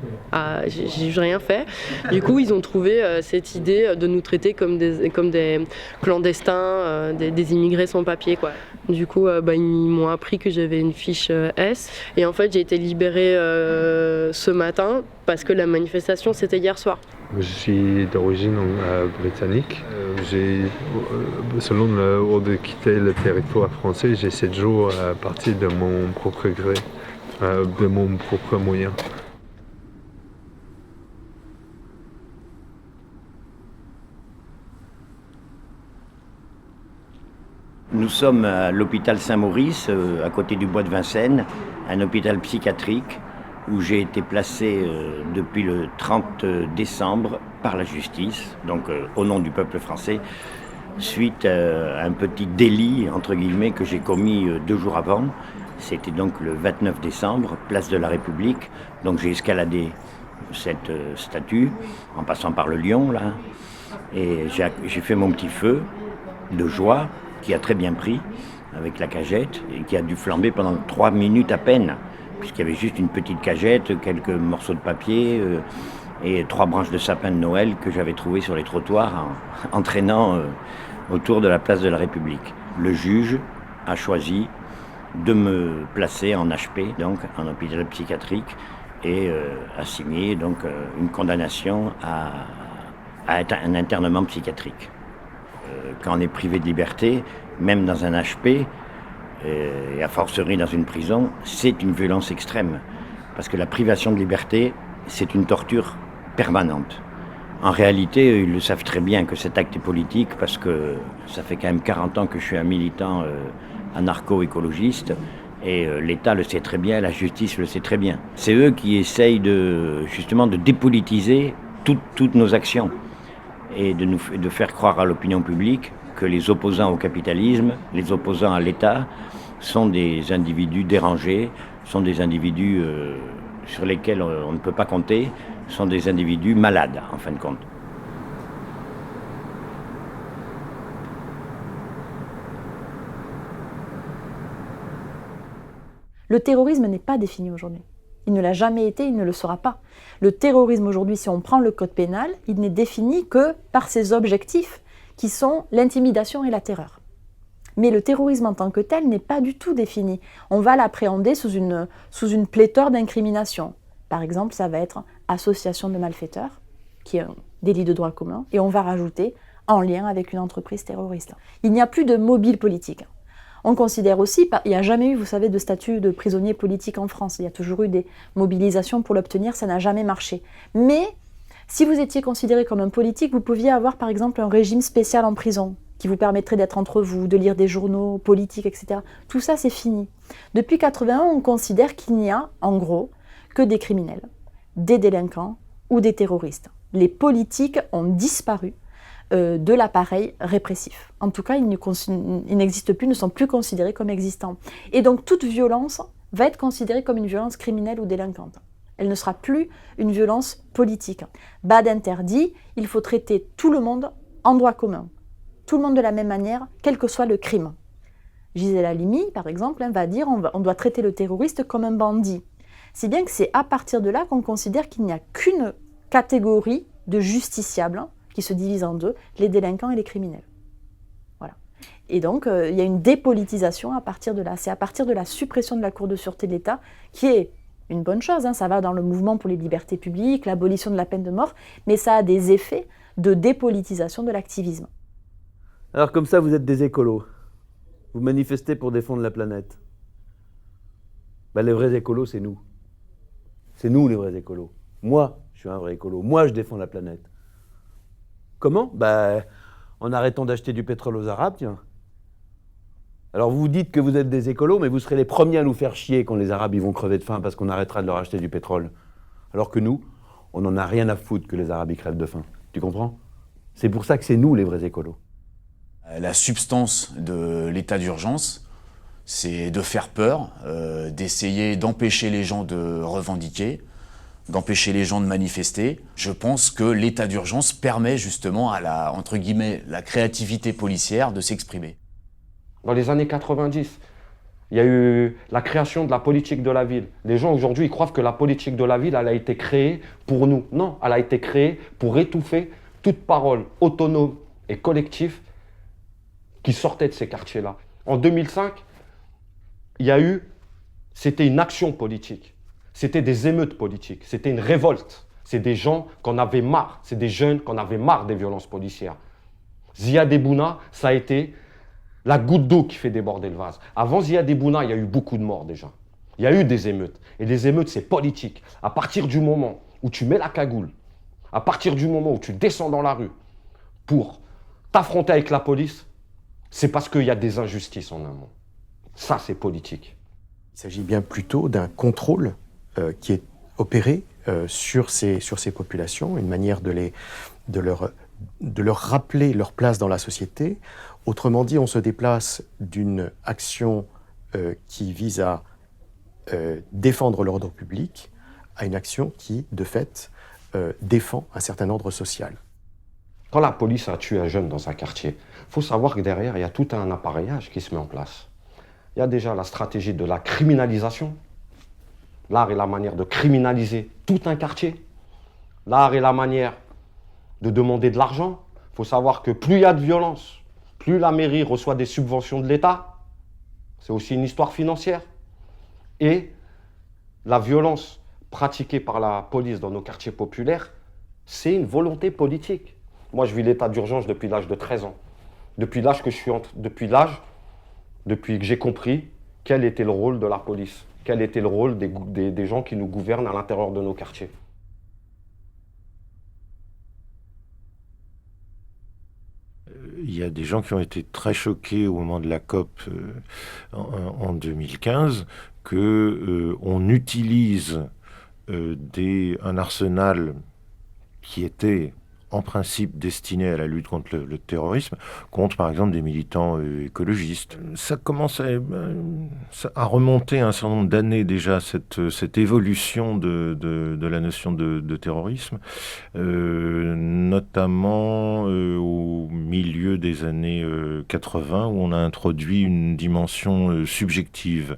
[SPEAKER 19] j'ai rien fait. Du coup, ils ont trouvé cette idée de nous traiter comme des clandestins, des immigrés sans papier, quoi. Du coup, ils m'ont appris que j'avais une fiche S. Et en fait, j'ai été libérée ce matin parce que la manifestation, c'était hier soir.
[SPEAKER 20] Je suis d'origine britannique. Selon l'ordre de quitter le territoire français, j'ai 7 jours à partir de mon propre gré, de mon propre moyen.
[SPEAKER 21] Nous sommes à l'hôpital Saint-Maurice, à côté du bois de Vincennes, un hôpital psychiatrique où j'ai été placé depuis le 30 décembre par la justice, donc au nom du peuple français, suite à un petit délit, entre guillemets, que j'ai commis 2 jours avant. C'était donc le 29 décembre, place de la République. Donc j'ai escaladé cette statue en passant par le lion, là. Et j'ai fait mon petit feu de joie, qui a très bien pris, avec la cagette, et qui a dû flamber pendant 3 minutes à peine, puisqu'il y avait juste une petite cagette, quelques morceaux de papier et 3 branches de sapin de Noël que j'avais trouvées sur les trottoirs en traînant autour de la place de la République. Le juge a choisi de me placer en HP, donc en hôpital psychiatrique, et a signé donc une condamnation à un internement psychiatrique. Quand on est privé de liberté, même dans un HP, et a fortiori dans une prison, c'est une violence extrême. Parce que la privation de liberté, c'est une torture permanente. En réalité, ils le savent très bien que cet acte est politique, parce que ça fait quand même 40 ans que je suis un militant anarcho-écologiste, et l'État le sait très bien, la justice le sait très bien. C'est eux qui essayent justement de dépolitiser toutes nos actions, et de faire croire à l'opinion publique que les opposants au capitalisme, les opposants à l'État, sont des individus dérangés, sont des individus sur lesquels on ne peut pas compter, sont des individus malades, en fin de compte.
[SPEAKER 4] Le terrorisme n'est pas défini aujourd'hui. Il ne l'a jamais été, il ne le sera pas. Le terrorisme aujourd'hui, si on prend le code pénal, il n'est défini que par ses objectifs, qui sont l'intimidation et la terreur. Mais le terrorisme en tant que tel n'est pas du tout défini. On va l'appréhender sous une pléthore d'incriminations. Par exemple, ça va être association de malfaiteurs, qui est un délit de droit commun, et on va rajouter en lien avec une entreprise terroriste. Il n'y a plus de mobile politique. On considère aussi, il n'y a jamais eu, vous savez, de statut de prisonnier politique en France. Il y a toujours eu des mobilisations pour l'obtenir, ça n'a jamais marché. Mais si vous étiez considéré comme un politique, vous pouviez avoir par exemple un régime spécial en prison, qui vous permettrait d'être entre vous, de lire des journaux politiques, etc. Tout ça, c'est fini. Depuis 1981, on considère qu'il n'y a, en gros, que des criminels, des délinquants ou des terroristes. Les politiques ont disparu de l'appareil répressif. En tout cas, ils n'existent plus, ne sont plus considérés comme existants. Et donc, toute violence va être considérée comme une violence criminelle ou délinquante. Elle ne sera plus une violence politique. Bas d'interdit, il faut traiter tout le monde en droit commun. Tout le monde de la même manière, quel que soit le crime. Gisèle Halimi, par exemple, va dire on doit traiter le terroriste comme un bandit. Si bien que c'est à partir de là qu'on considère qu'il n'y a qu'une catégorie de justiciables qui se divise en deux, les délinquants et les criminels. Voilà. Et donc, il y a une dépolitisation à partir de là. C'est à partir de la suppression de la Cour de sûreté de l'État, qui est une bonne chose, ça va dans le mouvement pour les libertés publiques, l'abolition de la peine de mort, mais ça a des effets de dépolitisation de l'activisme.
[SPEAKER 13] Alors comme ça, vous êtes des écolos. Vous manifestez pour défendre la planète. Les vrais écolos, c'est nous. C'est nous les vrais écolos. Moi, je suis un vrai écolo. Moi, je défends la planète. Comment ? En arrêtant d'acheter du pétrole aux Arabes, tiens. Alors vous dites que vous êtes des écolos, mais vous serez les premiers à nous faire chier quand les Arabes ils vont crever de faim parce qu'on arrêtera de leur acheter du pétrole. Alors que nous, on n'en a rien à foutre que les Arabes ils crèvent de faim. Tu comprends ? C'est pour ça que c'est nous les vrais écolos.
[SPEAKER 12] La substance de l'état d'urgence, c'est de faire peur, d'essayer d'empêcher les gens de revendiquer, d'empêcher les gens de manifester. Je pense que l'état d'urgence permet justement à la créativité policière de s'exprimer.
[SPEAKER 16] Dans les années 90, il y a eu la création de la politique de la ville. Les gens aujourd'hui ils croient que la politique de la ville, elle a été créée pour nous. Non, elle a été créée pour étouffer toute parole autonome et collective qui sortait de ces quartiers-là. En 2005, c'était une action politique. C'était des émeutes politiques, c'était une révolte. C'est des gens qu'on avait marre, c'est des jeunes qu'on avait marre des violences policières. Ziad Ebouna, ça a été la goutte d'eau qui fait déborder le vase. Avant Ziad Ebouna, il y a eu beaucoup de morts déjà. Il y a eu des émeutes. Et les émeutes, c'est politique. À partir du moment où tu mets la cagoule, à partir du moment où tu descends dans la rue pour t'affronter avec la police, c'est parce qu'il y a des injustices en amont. Ça, c'est politique.
[SPEAKER 15] Il s'agit bien plutôt d'un contrôle qui est opérer sur ces populations, une manière de leur rappeler leur place dans la société. Autrement dit, on se déplace d'une action qui vise à défendre l'ordre public à une action qui, de fait, défend un certain ordre social.
[SPEAKER 16] Quand la police a tué un jeune dans un quartier, il faut savoir que derrière, il y a tout un appareillage qui se met en place. Il y a déjà la stratégie de la criminalisation. L'art est la manière de criminaliser tout un quartier. L'art est la manière de demander de l'argent. Il faut savoir que plus il y a de violence, plus la mairie reçoit des subventions de l'État. C'est aussi une histoire financière. Et la violence pratiquée par la police dans nos quartiers populaires, c'est une volonté politique. Moi, je vis l'état d'urgence depuis l'âge de 13 ans. Depuis que j'ai compris quel était le rôle de la police, quel était le rôle des gens qui nous gouvernent à l'intérieur de nos quartiers.
[SPEAKER 6] Il y a des gens qui ont été très choqués au moment de la COP en 2015 qu'on utilise un arsenal qui était en principe destiné à la lutte contre le terrorisme, contre par exemple des militants écologistes. Ça commence à remonter un certain nombre d'années déjà, cette évolution de la notion de terrorisme, notamment au milieu des années 80, où on a introduit une dimension subjective.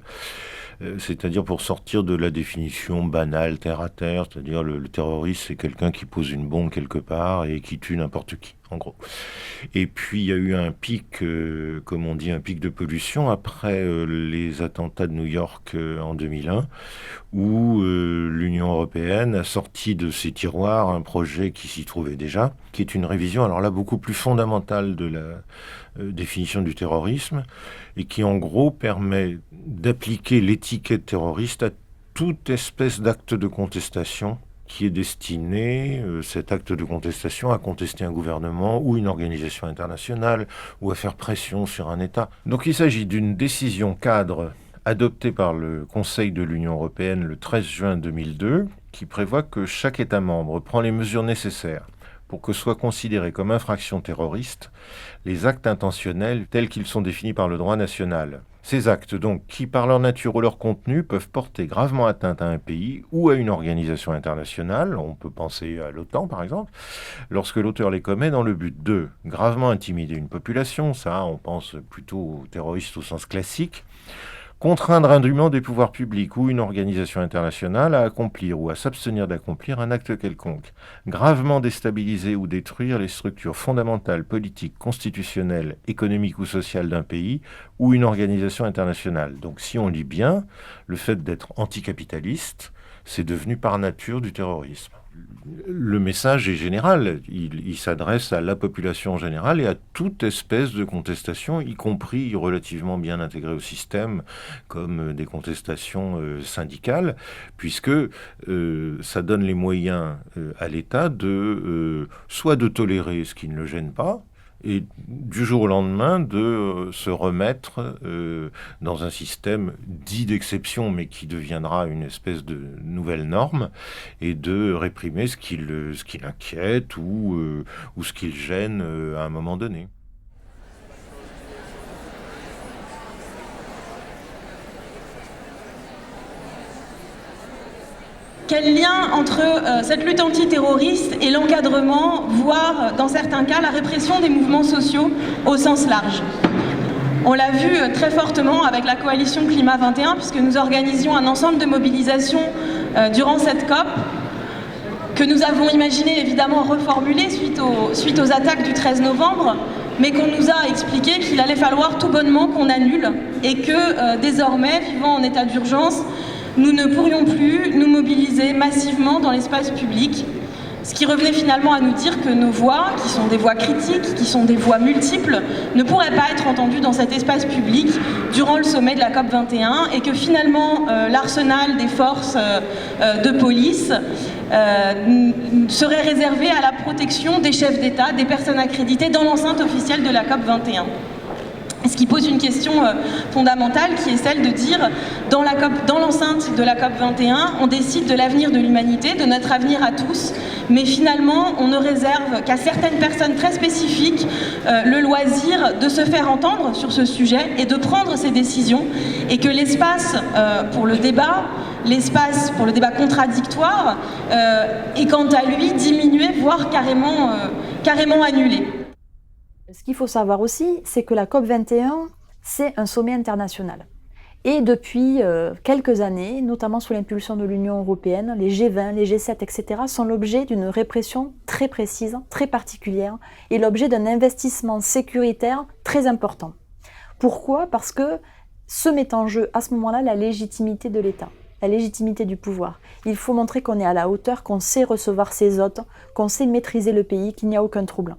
[SPEAKER 6] C'est-à-dire pour sortir de la définition banale, terre à terre, c'est-à-dire le terroriste, c'est quelqu'un qui pose une bombe quelque part et qui tue n'importe qui, en gros. Et puis il y a eu un pic, comme on dit, un pic de pollution après les attentats de New York en 2001, où l'Union européenne a sorti de ses tiroirs un projet qui s'y trouvait déjà, qui est une révision, alors là, beaucoup plus fondamentale de la définition du terrorisme, et qui en gros permet d'appliquer l'étiquette terroriste à toute espèce d'acte de contestation qui est destiné, cet acte de contestation, à contester un gouvernement ou une organisation internationale ou à faire pression sur un État. Donc il s'agit d'une décision cadre adoptée par le Conseil de l'Union européenne le 13 juin 2002 qui prévoit que chaque État membre prend les mesures nécessaires pour que soient considérés comme infractions terroristes les actes intentionnels tels qu'ils sont définis par le droit national. Ces actes, donc, qui par leur nature ou leur contenu peuvent porter gravement atteinte à un pays ou à une organisation internationale, on peut penser à l'OTAN par exemple, lorsque l'auteur les commet dans le but de gravement intimider une population, ça on pense plutôt aux terroristes au sens classique, contraindre indûment des pouvoirs publics ou une organisation internationale à accomplir ou à s'abstenir d'accomplir un acte quelconque, gravement déstabiliser ou détruire les structures fondamentales, politiques, constitutionnelles, économiques ou sociales d'un pays ou une organisation internationale. Donc si on lit bien, le fait d'être anticapitaliste, c'est devenu par nature du terrorisme. Le message est général, il s'adresse à la population en général et à toute espèce de contestation, y compris relativement bien intégrée au système, comme des contestations syndicales, puisque ça donne les moyens à l'État soit de tolérer ce qui ne le gêne pas, et du jour au lendemain de se remettre dans un système dit d'exception, mais qui deviendra une espèce de nouvelle norme, et de réprimer ce qui l'inquiète ou ce qui le gêne à un moment donné.
[SPEAKER 22] Quel lien entre cette lutte antiterroriste et l'encadrement, voire dans certains cas la répression des mouvements sociaux au sens large? On l'a vu très fortement avec la coalition Climat 21, puisque nous organisions un ensemble de mobilisations durant cette COP, que nous avons imaginé évidemment reformuler suite aux attaques du 13 novembre, mais qu'on nous a expliqué qu'il allait falloir tout bonnement qu'on annule, et que désormais, vivant en état d'urgence, nous ne pourrions plus nous mobiliser massivement dans l'espace public, ce qui revenait finalement à nous dire que nos voix, qui sont des voix critiques, qui sont des voix multiples, ne pourraient pas être entendues dans cet espace public durant le sommet de la COP 21, et que finalement l'arsenal des forces de police serait réservé à la protection des chefs d'État, des personnes accréditées dans l'enceinte officielle de la COP 21. Ce qui pose une question fondamentale qui est celle de dire, dans l'enceinte de la COP 21, on décide de l'avenir de l'humanité, de notre avenir à tous, mais finalement on ne réserve qu'à certaines personnes très spécifiques le loisir de se faire entendre sur ce sujet et de prendre ces décisions, et que l'espace pour le débat, l'espace pour le débat contradictoire est quant à lui diminué, voire carrément annulé.
[SPEAKER 4] Ce qu'il faut savoir aussi, c'est que la COP21, c'est un sommet international. Et depuis quelques années, notamment sous l'impulsion de l'Union européenne, les G20, les G7, etc. sont l'objet d'une répression très précise, très particulière, et l'objet d'un investissement sécuritaire très important. Pourquoi ? Parce que se met en jeu à ce moment-là la légitimité de l'État, la légitimité du pouvoir. Il faut montrer qu'on est à la hauteur, qu'on sait recevoir ses hôtes, qu'on sait maîtriser le pays, qu'il n'y a aucun trouble.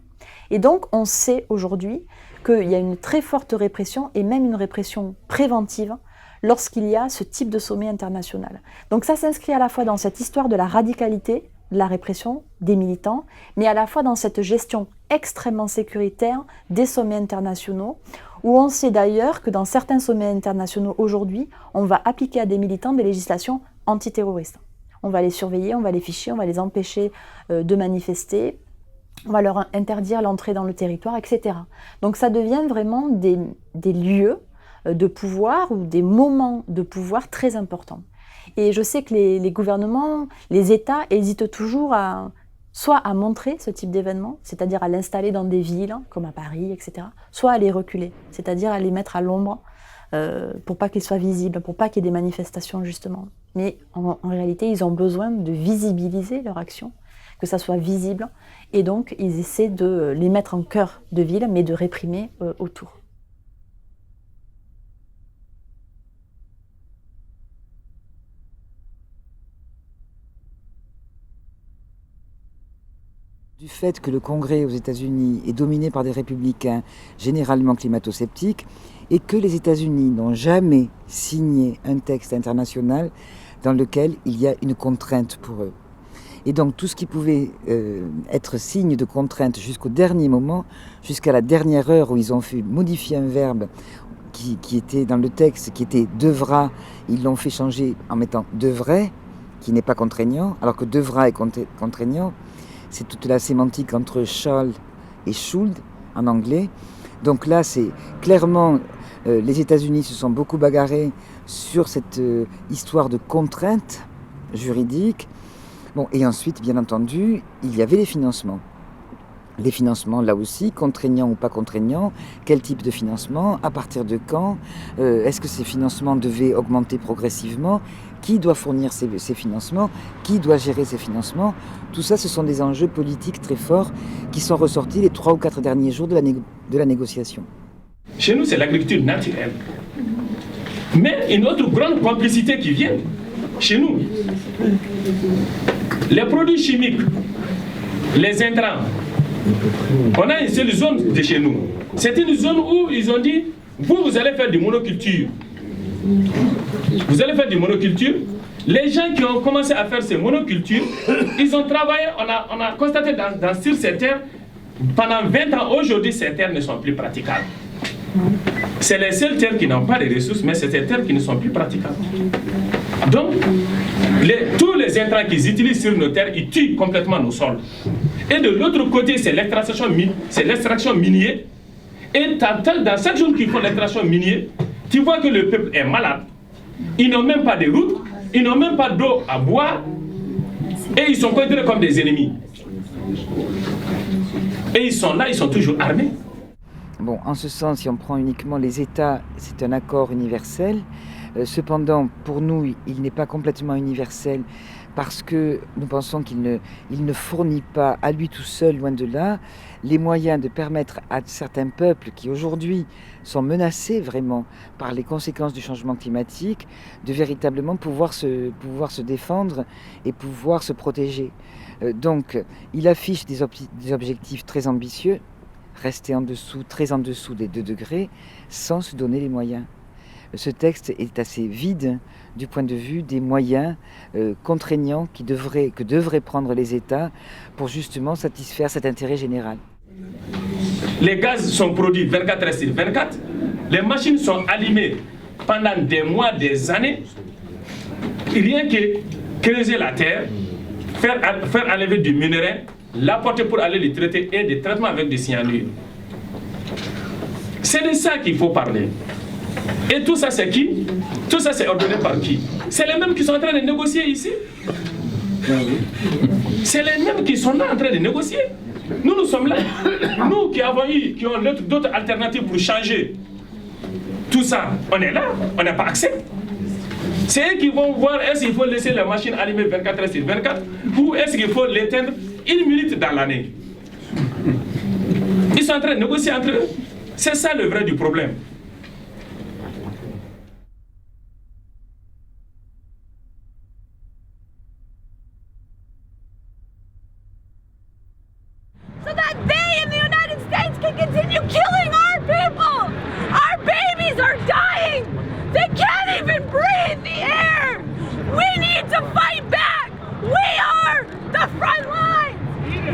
[SPEAKER 4] Et donc, on sait aujourd'hui qu'il y a une très forte répression, et même une répression préventive, lorsqu'il y a ce type de sommet international. Donc ça s'inscrit à la fois dans cette histoire de la radicalité, de la répression des militants, mais à la fois dans cette gestion extrêmement sécuritaire des sommets internationaux, où on sait d'ailleurs que dans certains sommets internationaux aujourd'hui, on va appliquer à des militants des législations antiterroristes. On va les surveiller, on va les ficher, on va les empêcher de manifester, on va leur interdire l'entrée dans le territoire, etc. Donc ça devient vraiment des lieux de pouvoir ou des moments de pouvoir très importants. Et je sais que les gouvernements, les États hésitent toujours soit à montrer ce type d'événement, c'est-à-dire à l'installer dans des villes comme à Paris, etc., soit à les reculer, c'est-à-dire à les mettre à l'ombre pour pas qu'ils soient visibles, pour pas qu'il y ait des manifestations justement. Mais en réalité, ils ont besoin de visibiliser leur action, que ça soit visible, et donc ils essaient de les mettre en cœur de ville, mais de réprimer autour.
[SPEAKER 2] Du fait que le Congrès aux États-Unis est dominé par des républicains généralement climato-sceptiques et que les États-Unis n'ont jamais signé un texte international dans lequel il y a une contrainte pour eux. Et donc tout ce qui pouvait être signe de contrainte jusqu'au dernier moment, jusqu'à la dernière heure où ils ont fait modifier un verbe qui était dans le texte, qui était « devra », ils l'ont fait changer en mettant « devrait », qui n'est pas contraignant, alors que « devra » est contraignant. C'est toute la sémantique entre shall et should en anglais. Donc là, c'est clairement, les États-Unis se sont beaucoup bagarrés sur cette histoire de contrainte juridique. Bon, et ensuite, bien entendu, il y avait les financements. Les financements, là aussi, contraignants ou pas contraignants, quel type de financement, à partir de quand, est-ce que ces financements devaient augmenter progressivement, qui doit fournir ces financements, qui doit gérer ces financements. Tout ça, ce sont des enjeux politiques très forts qui sont ressortis les 3 ou 4 derniers jours de la négociation.
[SPEAKER 3] Chez nous, c'est l'agriculture naturelle. Mais une autre grande complicité qui vient chez nous, les produits chimiques, les intrants. On a une seule zone de chez nous. C'est une zone où ils ont dit, vous allez faire du monoculture. Vous allez faire du monoculture. Les gens qui ont commencé à faire ces monocultures, ils ont travaillé, on a constaté sur ces terres, pendant 20 ans, aujourd'hui, ces terres ne sont plus praticables. C'est les seules terres qui n'ont pas de ressources, mais c'est ces terres qui ne sont plus praticables. Donc, tous les intrants qu'ils utilisent sur nos terres, ils tuent complètement nos sols. Et de l'autre côté, c'est l'extraction minière. Et dans cette zone qui font l'extraction minière, tu vois que le peuple est malade. Ils n'ont même pas de route, ils n'ont même pas d'eau à boire, et ils sont considérés comme des ennemis. Et ils sont là, ils sont toujours armés.
[SPEAKER 2] Bon, en ce sens, si on prend uniquement les États, c'est un accord universel. Cependant, pour nous, il n'est pas complètement universel parce que nous pensons qu'il ne fournit pas à lui tout seul, loin de là, les moyens de permettre à certains peuples qui aujourd'hui sont menacés vraiment par les conséquences du changement climatique de véritablement pouvoir se défendre et pouvoir se protéger. Donc, il affiche des objectifs très ambitieux, rester très en dessous des 2 degrés, sans se donner les moyens. Ce texte est assez vide du point de vue des moyens contraignants que devraient prendre les États pour justement satisfaire cet intérêt général.
[SPEAKER 3] Les gaz sont produits 24 heures sur 24 Les machines sont allumées pendant des mois, des années. Rien que creuser la terre, faire enlever du minerai, l'apporter pour aller le traiter et des traitements avec des cyanures. C'est de ça qu'il faut parler. Et tout ça, c'est qui? Tout ça, c'est ordonné par qui? C'est les mêmes qui sont en train de négocier ici. C'est les mêmes qui sont là en train de négocier. Nous sommes là. Nous qui ont d'autres alternatives pour changer tout ça, on est là, on n'a pas accès. C'est eux qui vont voir est-ce qu'il faut laisser la machine allumée 24 heures sur 24 ou est-ce qu'il faut l'éteindre 1 minute dans l'année. Ils sont en train de négocier entre eux. C'est ça le vrai du problème.
[SPEAKER 7] So that they in the United States can continue killing our people! Our babies are dying! They can't even breathe the air! We need to fight back! We are the front lines!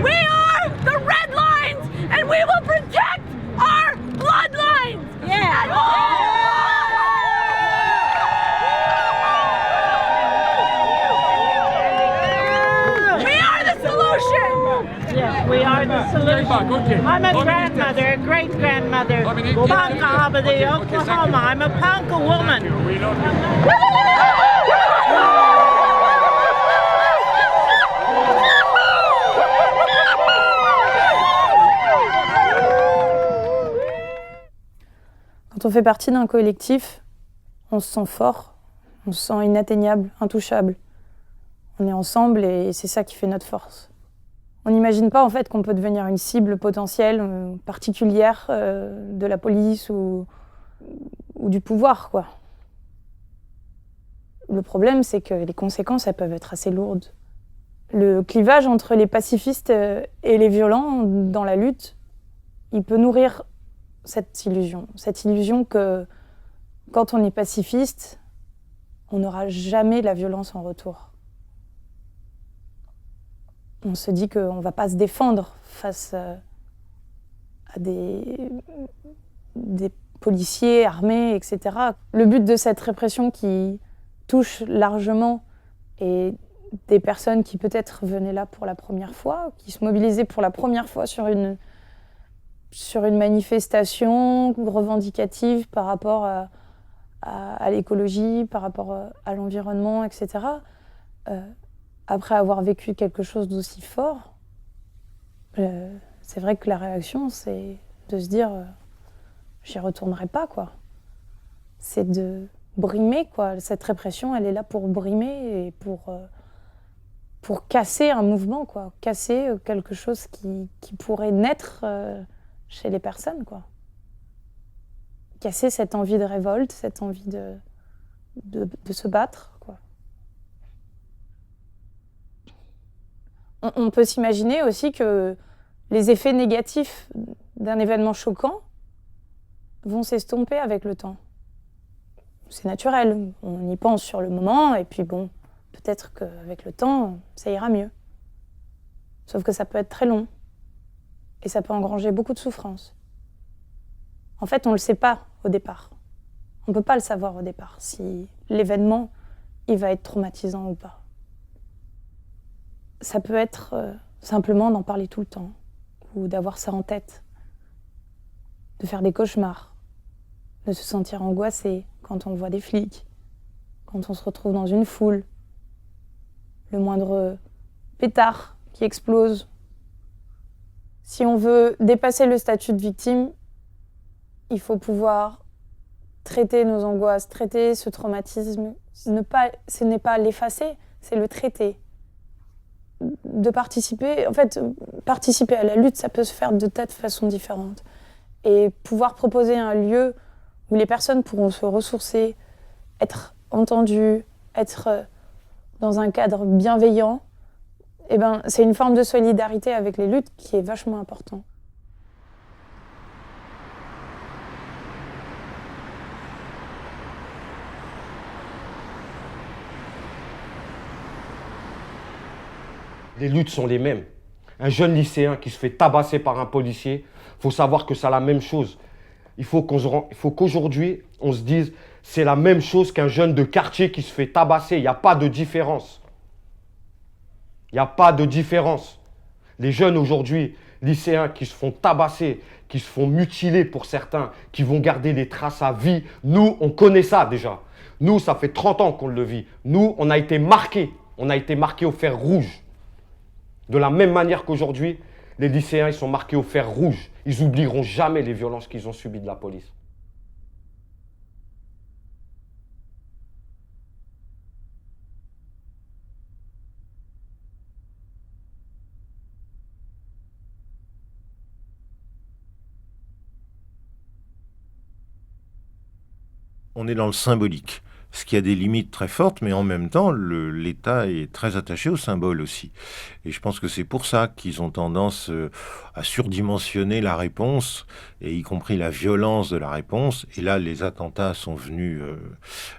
[SPEAKER 7] We are the red lines! And we will protect our bloodlines! Yeah!
[SPEAKER 10] We are the solution. I'm a grandmother, a great-grandmother. Ponca, Oklahoma. I'm a Ponca woman.
[SPEAKER 5] Quand on fait partie d'un collectif, on se sent fort, on se sent inatteignable, intouchable. On est ensemble et c'est ça qui fait notre force. On n'imagine pas en fait qu'on peut devenir une cible potentielle, particulière de la police ou du pouvoir, quoi. Le problème, c'est que les conséquences, elles peuvent être assez lourdes. Le clivage entre les pacifistes et les violents dans la lutte, il peut nourrir cette illusion que quand on est pacifiste, on n'aura jamais la violence en retour. On se dit qu'on ne va pas se défendre face à des policiers armés, etc. Le but de cette répression qui touche largement et des personnes qui peut-être venaient là pour la première fois, qui se mobilisaient pour la première fois sur une manifestation revendicative par rapport à l'écologie, par rapport à l'environnement, etc. Après avoir vécu quelque chose d'aussi fort, c'est vrai que la réaction, c'est de se dire j'y retournerai pas, quoi. C'est de brimer, quoi. Cette répression, elle est là pour brimer et pour casser un mouvement, quoi. Casser quelque chose qui pourrait naître chez les personnes, quoi. Casser cette envie de révolte, cette envie de se battre. On peut s'imaginer aussi que les effets négatifs d'un événement choquant vont s'estomper avec le temps. C'est naturel, on y pense sur le moment, et puis bon, peut-être qu'avec le temps, ça ira mieux. Sauf que ça peut être très long, et ça peut engranger beaucoup de souffrance. En fait, on ne le sait pas au départ. On ne peut pas le savoir au départ, si l'événement, il va être traumatisant ou pas. Ça peut être simplement d'en parler tout le temps, ou d'avoir ça en tête, de faire des cauchemars, de se sentir angoissé quand on voit des flics, quand on se retrouve dans une foule, le moindre pétard qui explose. Si on veut dépasser le statut de victime, il faut pouvoir traiter nos angoisses, traiter ce traumatisme. Ce n'est pas l'effacer, c'est le traiter. De participer, en fait, participer à la lutte, ça peut se faire de tas de façons différentes. Et pouvoir proposer un lieu où les personnes pourront se ressourcer, être entendues, être dans un cadre bienveillant, eh ben, c'est une forme de solidarité avec les luttes qui est vachement important.
[SPEAKER 16] Les luttes sont les mêmes. Un jeune lycéen qui se fait tabasser par un policier, il faut savoir que c'est la même chose. Il faut qu'aujourd'hui, on se dise, c'est la même chose qu'un jeune de quartier qui se fait tabasser. Il n'y a pas de différence. Il n'y a pas de différence. Les jeunes aujourd'hui, lycéens qui se font tabasser, qui se font mutiler pour certains, qui vont garder des traces à vie, nous, on connaît ça déjà. Nous, ça fait 30 ans qu'on le vit. Nous, on a été marqués. On a été marqués au fer rouge. De la même manière qu'aujourd'hui, les lycéens, ils sont marqués au fer rouge. Ils n'oublieront jamais les violences qu'ils ont subies de la police.
[SPEAKER 6] On est dans le symbolique, ce qui a des limites très fortes, mais en même temps, l'État est très attaché au symbole aussi. Et je pense que c'est pour ça qu'ils ont tendance à surdimensionner la réponse, et y compris la violence de la réponse. Et là, les attentats sont venus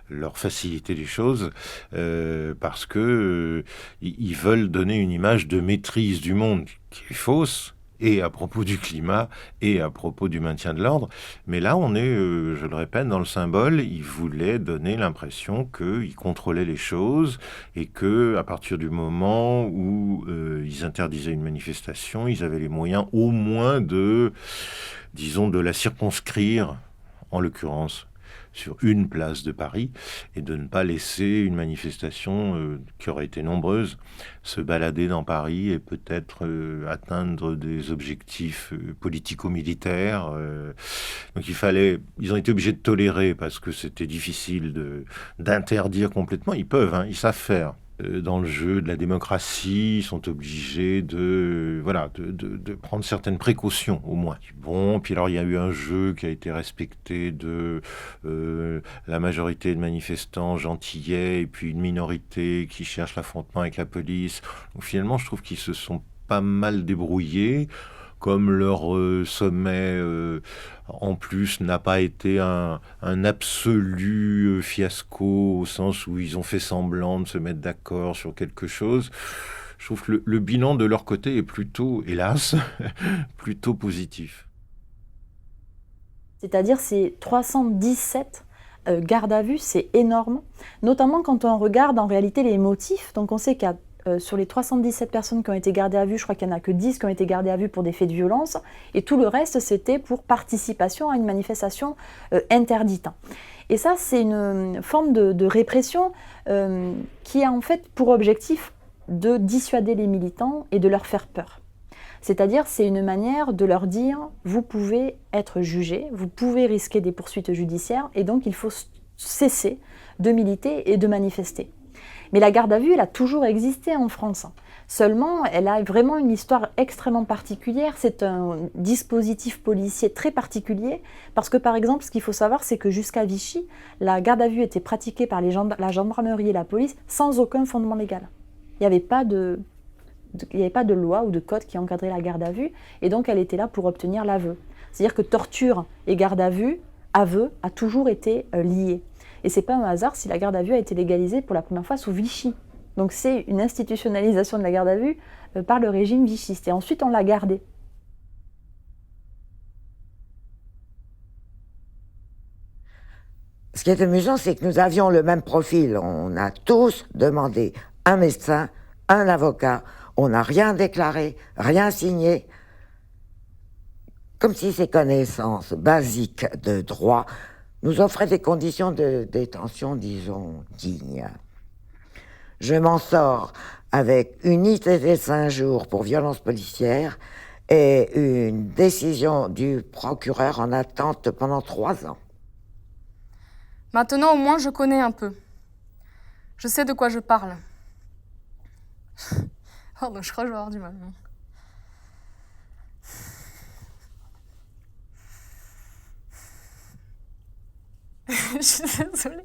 [SPEAKER 6] leur faciliter les choses, parce que ils veulent donner une image de maîtrise du monde qui est fausse, et à propos du climat, et à propos du maintien de l'ordre. Mais là, on est, je le répète, dans le symbole. Ils voulaient donner l'impression qu'ils contrôlaient les choses, et que à partir du moment où ils interdisaient une manifestation, ils avaient les moyens au moins de, disons, de la circonscrire, en l'occurrence, sur une place de Paris, et de ne pas laisser une manifestation qui aurait été nombreuse se balader dans Paris et peut-être atteindre des objectifs politico-militaires. Donc ils ont été obligés de tolérer parce que c'était difficile d'interdire complètement. Ils peuvent, hein, ils savent faire. Dans le jeu de la démocratie, ils sont obligés de prendre certaines précautions, au moins. Bon, puis alors il y a eu un jeu qui a été respecté de la majorité de manifestants gentillets, et puis une minorité qui cherche l'affrontement avec la police. Donc finalement, je trouve qu'ils se sont pas mal débrouillés. Comme leur sommet, en plus, n'a pas été un absolu fiasco, au sens où ils ont fait semblant de se mettre d'accord sur quelque chose, je trouve que le bilan de leur côté est plutôt, hélas, plutôt positif.
[SPEAKER 4] C'est-à-dire ces 317 gardes à vue, c'est énorme, notamment quand on regarde en réalité les motifs. Donc on sait qu'il y a sur les 317 personnes qui ont été gardées à vue, je crois qu'il n'y en a que 10 qui ont été gardées à vue pour des faits de violence, et tout le reste, c'était pour participation à une manifestation interdite. Et ça, c'est une forme de répression qui a en fait pour objectif de dissuader les militants et de leur faire peur. C'est-à-dire, c'est une manière de leur dire, vous pouvez être jugé, vous pouvez risquer des poursuites judiciaires, et donc il faut cesser de militer et de manifester. Mais la garde à vue, elle a toujours existé en France. Seulement, elle a vraiment une histoire extrêmement particulière. C'est un dispositif policier très particulier parce que, par exemple, ce qu'il faut savoir, c'est que jusqu'à Vichy, la garde à vue était pratiquée par la gendarmerie et la police sans aucun fondement légal. Il n'y avait pas de loi ou de code qui encadrait la garde à vue, et donc elle était là pour obtenir l'aveu. C'est-à-dire que torture et garde à vue, aveu, a toujours été lié. Et c'est pas un hasard si la garde à vue a été légalisée pour la première fois sous Vichy. Donc c'est une institutionnalisation de la garde à vue par le régime vichiste. Et ensuite on l'a gardée.
[SPEAKER 1] Ce qui est amusant, c'est que nous avions le même profil. On a tous demandé un médecin, un avocat. On n'a rien déclaré, rien signé. Comme si ces connaissances basiques de droit nous offrait des conditions de détention, disons, dignes. Je m'en sors avec une ITT 5 jours pour violence policière et une décision du procureur en attente pendant 3 ans.
[SPEAKER 14] Maintenant, au moins, je connais un peu. Je sais de quoi je parle. Pardon, je crois que je vais avoir du mal. Je suis désolée.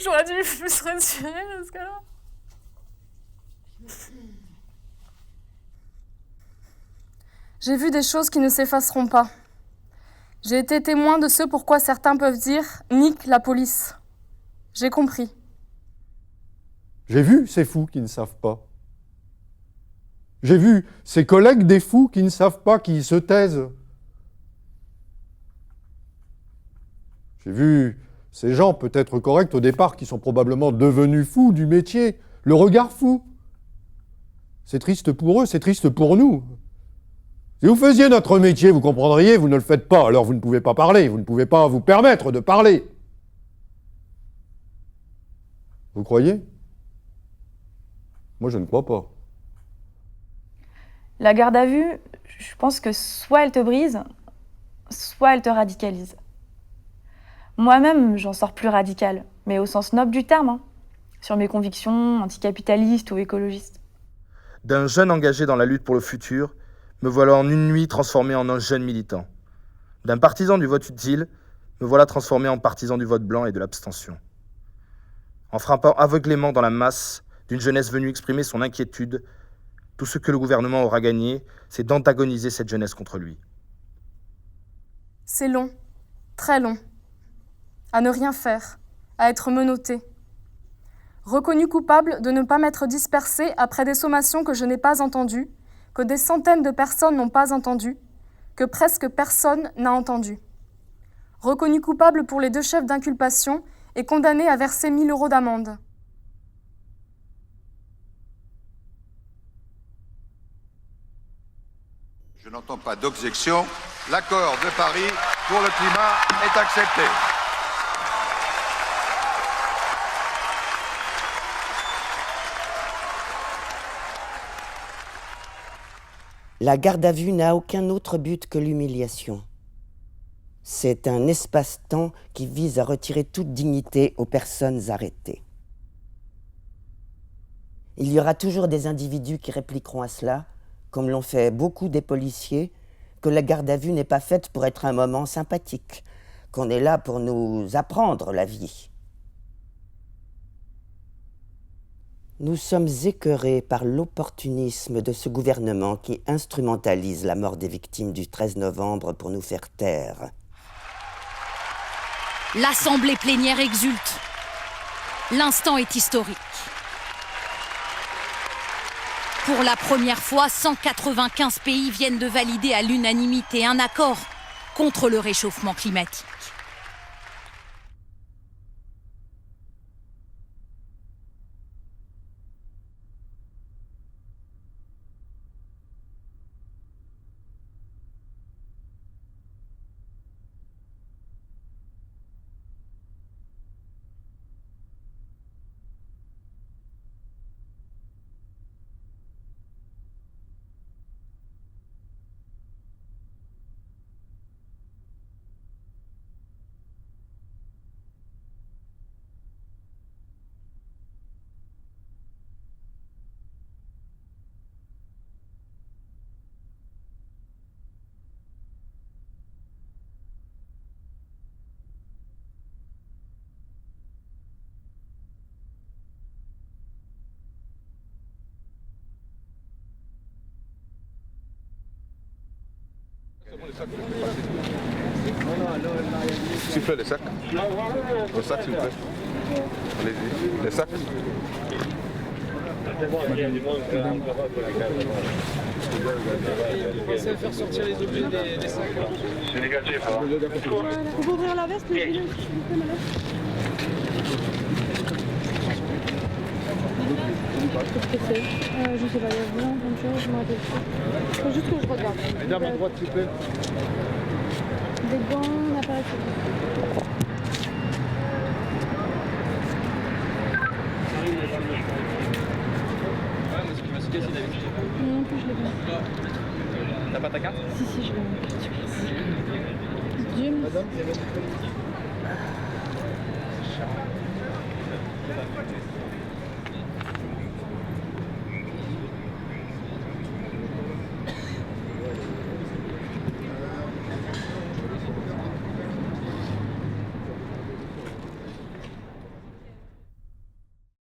[SPEAKER 14] J'aurais dû plus respirer parce que là... J'ai vu des choses qui ne s'effaceront pas. J'ai été témoin de ce pourquoi certains peuvent dire « nique la police ». J'ai compris.
[SPEAKER 23] J'ai vu ces fous qui ne savent pas. J'ai vu ces collègues des fous qui ne savent pas, qui se taisent J'ai vu ces gens peut-être corrects au départ qui sont probablement devenus fous du métier, le regard fou. C'est triste pour eux, c'est triste pour nous. Si vous faisiez notre métier, vous comprendriez, vous ne le faites pas, alors vous ne pouvez pas parler, vous ne pouvez pas vous permettre de parler. Vous croyez? Moi, je ne crois pas.
[SPEAKER 5] La garde à vue, je pense que soit elle te brise, soit elle te radicalise. Moi-même, j'en sors plus radicale, mais au sens noble du terme, hein, sur mes convictions anticapitalistes ou écologistes.
[SPEAKER 8] D'un jeune engagé dans la lutte pour le futur, me voilà en une nuit transformé en un jeune militant. D'un partisan du vote utile, me voilà transformé en partisan du vote blanc et de l'abstention. En frappant aveuglément dans la masse d'une jeunesse venue exprimer son inquiétude, tout ce que le gouvernement aura gagné, c'est d'antagoniser cette jeunesse contre lui.
[SPEAKER 14] C'est long, très long. À ne rien faire, à être menotté. Reconnu coupable de ne pas m'être dispersé après des sommations que je n'ai pas entendues, que des centaines de personnes n'ont pas entendues, que presque personne n'a entendu. Reconnu coupable pour les 2 chefs d'inculpation et condamné à verser 1 000 € d'amende.
[SPEAKER 9] Je n'entends pas d'objection. L'accord de Paris pour le climat est accepté.
[SPEAKER 11] La garde à vue n'a aucun autre but que l'humiliation. C'est un espace-temps qui vise à retirer toute dignité aux personnes arrêtées. Il y aura toujours des individus qui répliqueront à cela, comme l'ont fait beaucoup des policiers, que la garde à vue n'est pas faite pour être un moment sympathique, qu'on est là pour nous apprendre la vie. Nous sommes écœurés par l'opportunisme de ce gouvernement qui instrumentalise la mort des victimes du 13 novembre pour nous faire taire.
[SPEAKER 24] L'Assemblée plénière exulte. L'instant est historique. Pour la première fois, 195 pays viennent de valider à l'unanimité un accord contre le réchauffement climatique.
[SPEAKER 9] Sifflez les sacs. Le sac, s'il vous plaît. Allez-y. Les sacs.
[SPEAKER 25] Pensez à faire sortir les objets des sacs. C'est négatif. Vous pouvez ouvrir la veste, le gilet, s'il vous plaît, madame. Qu'est-ce que c'est? Je sais pas, il y a vraiment plein de choses, je m'en rappelle pas. Faut juste que je regarde.
[SPEAKER 23] Mesdames, à droite, s'il vous plaît.
[SPEAKER 25] Des gants, un appareil photo. Non plus, je l'ai pas. T'as pas ta carte? Si, je l'ai. Dieu merci.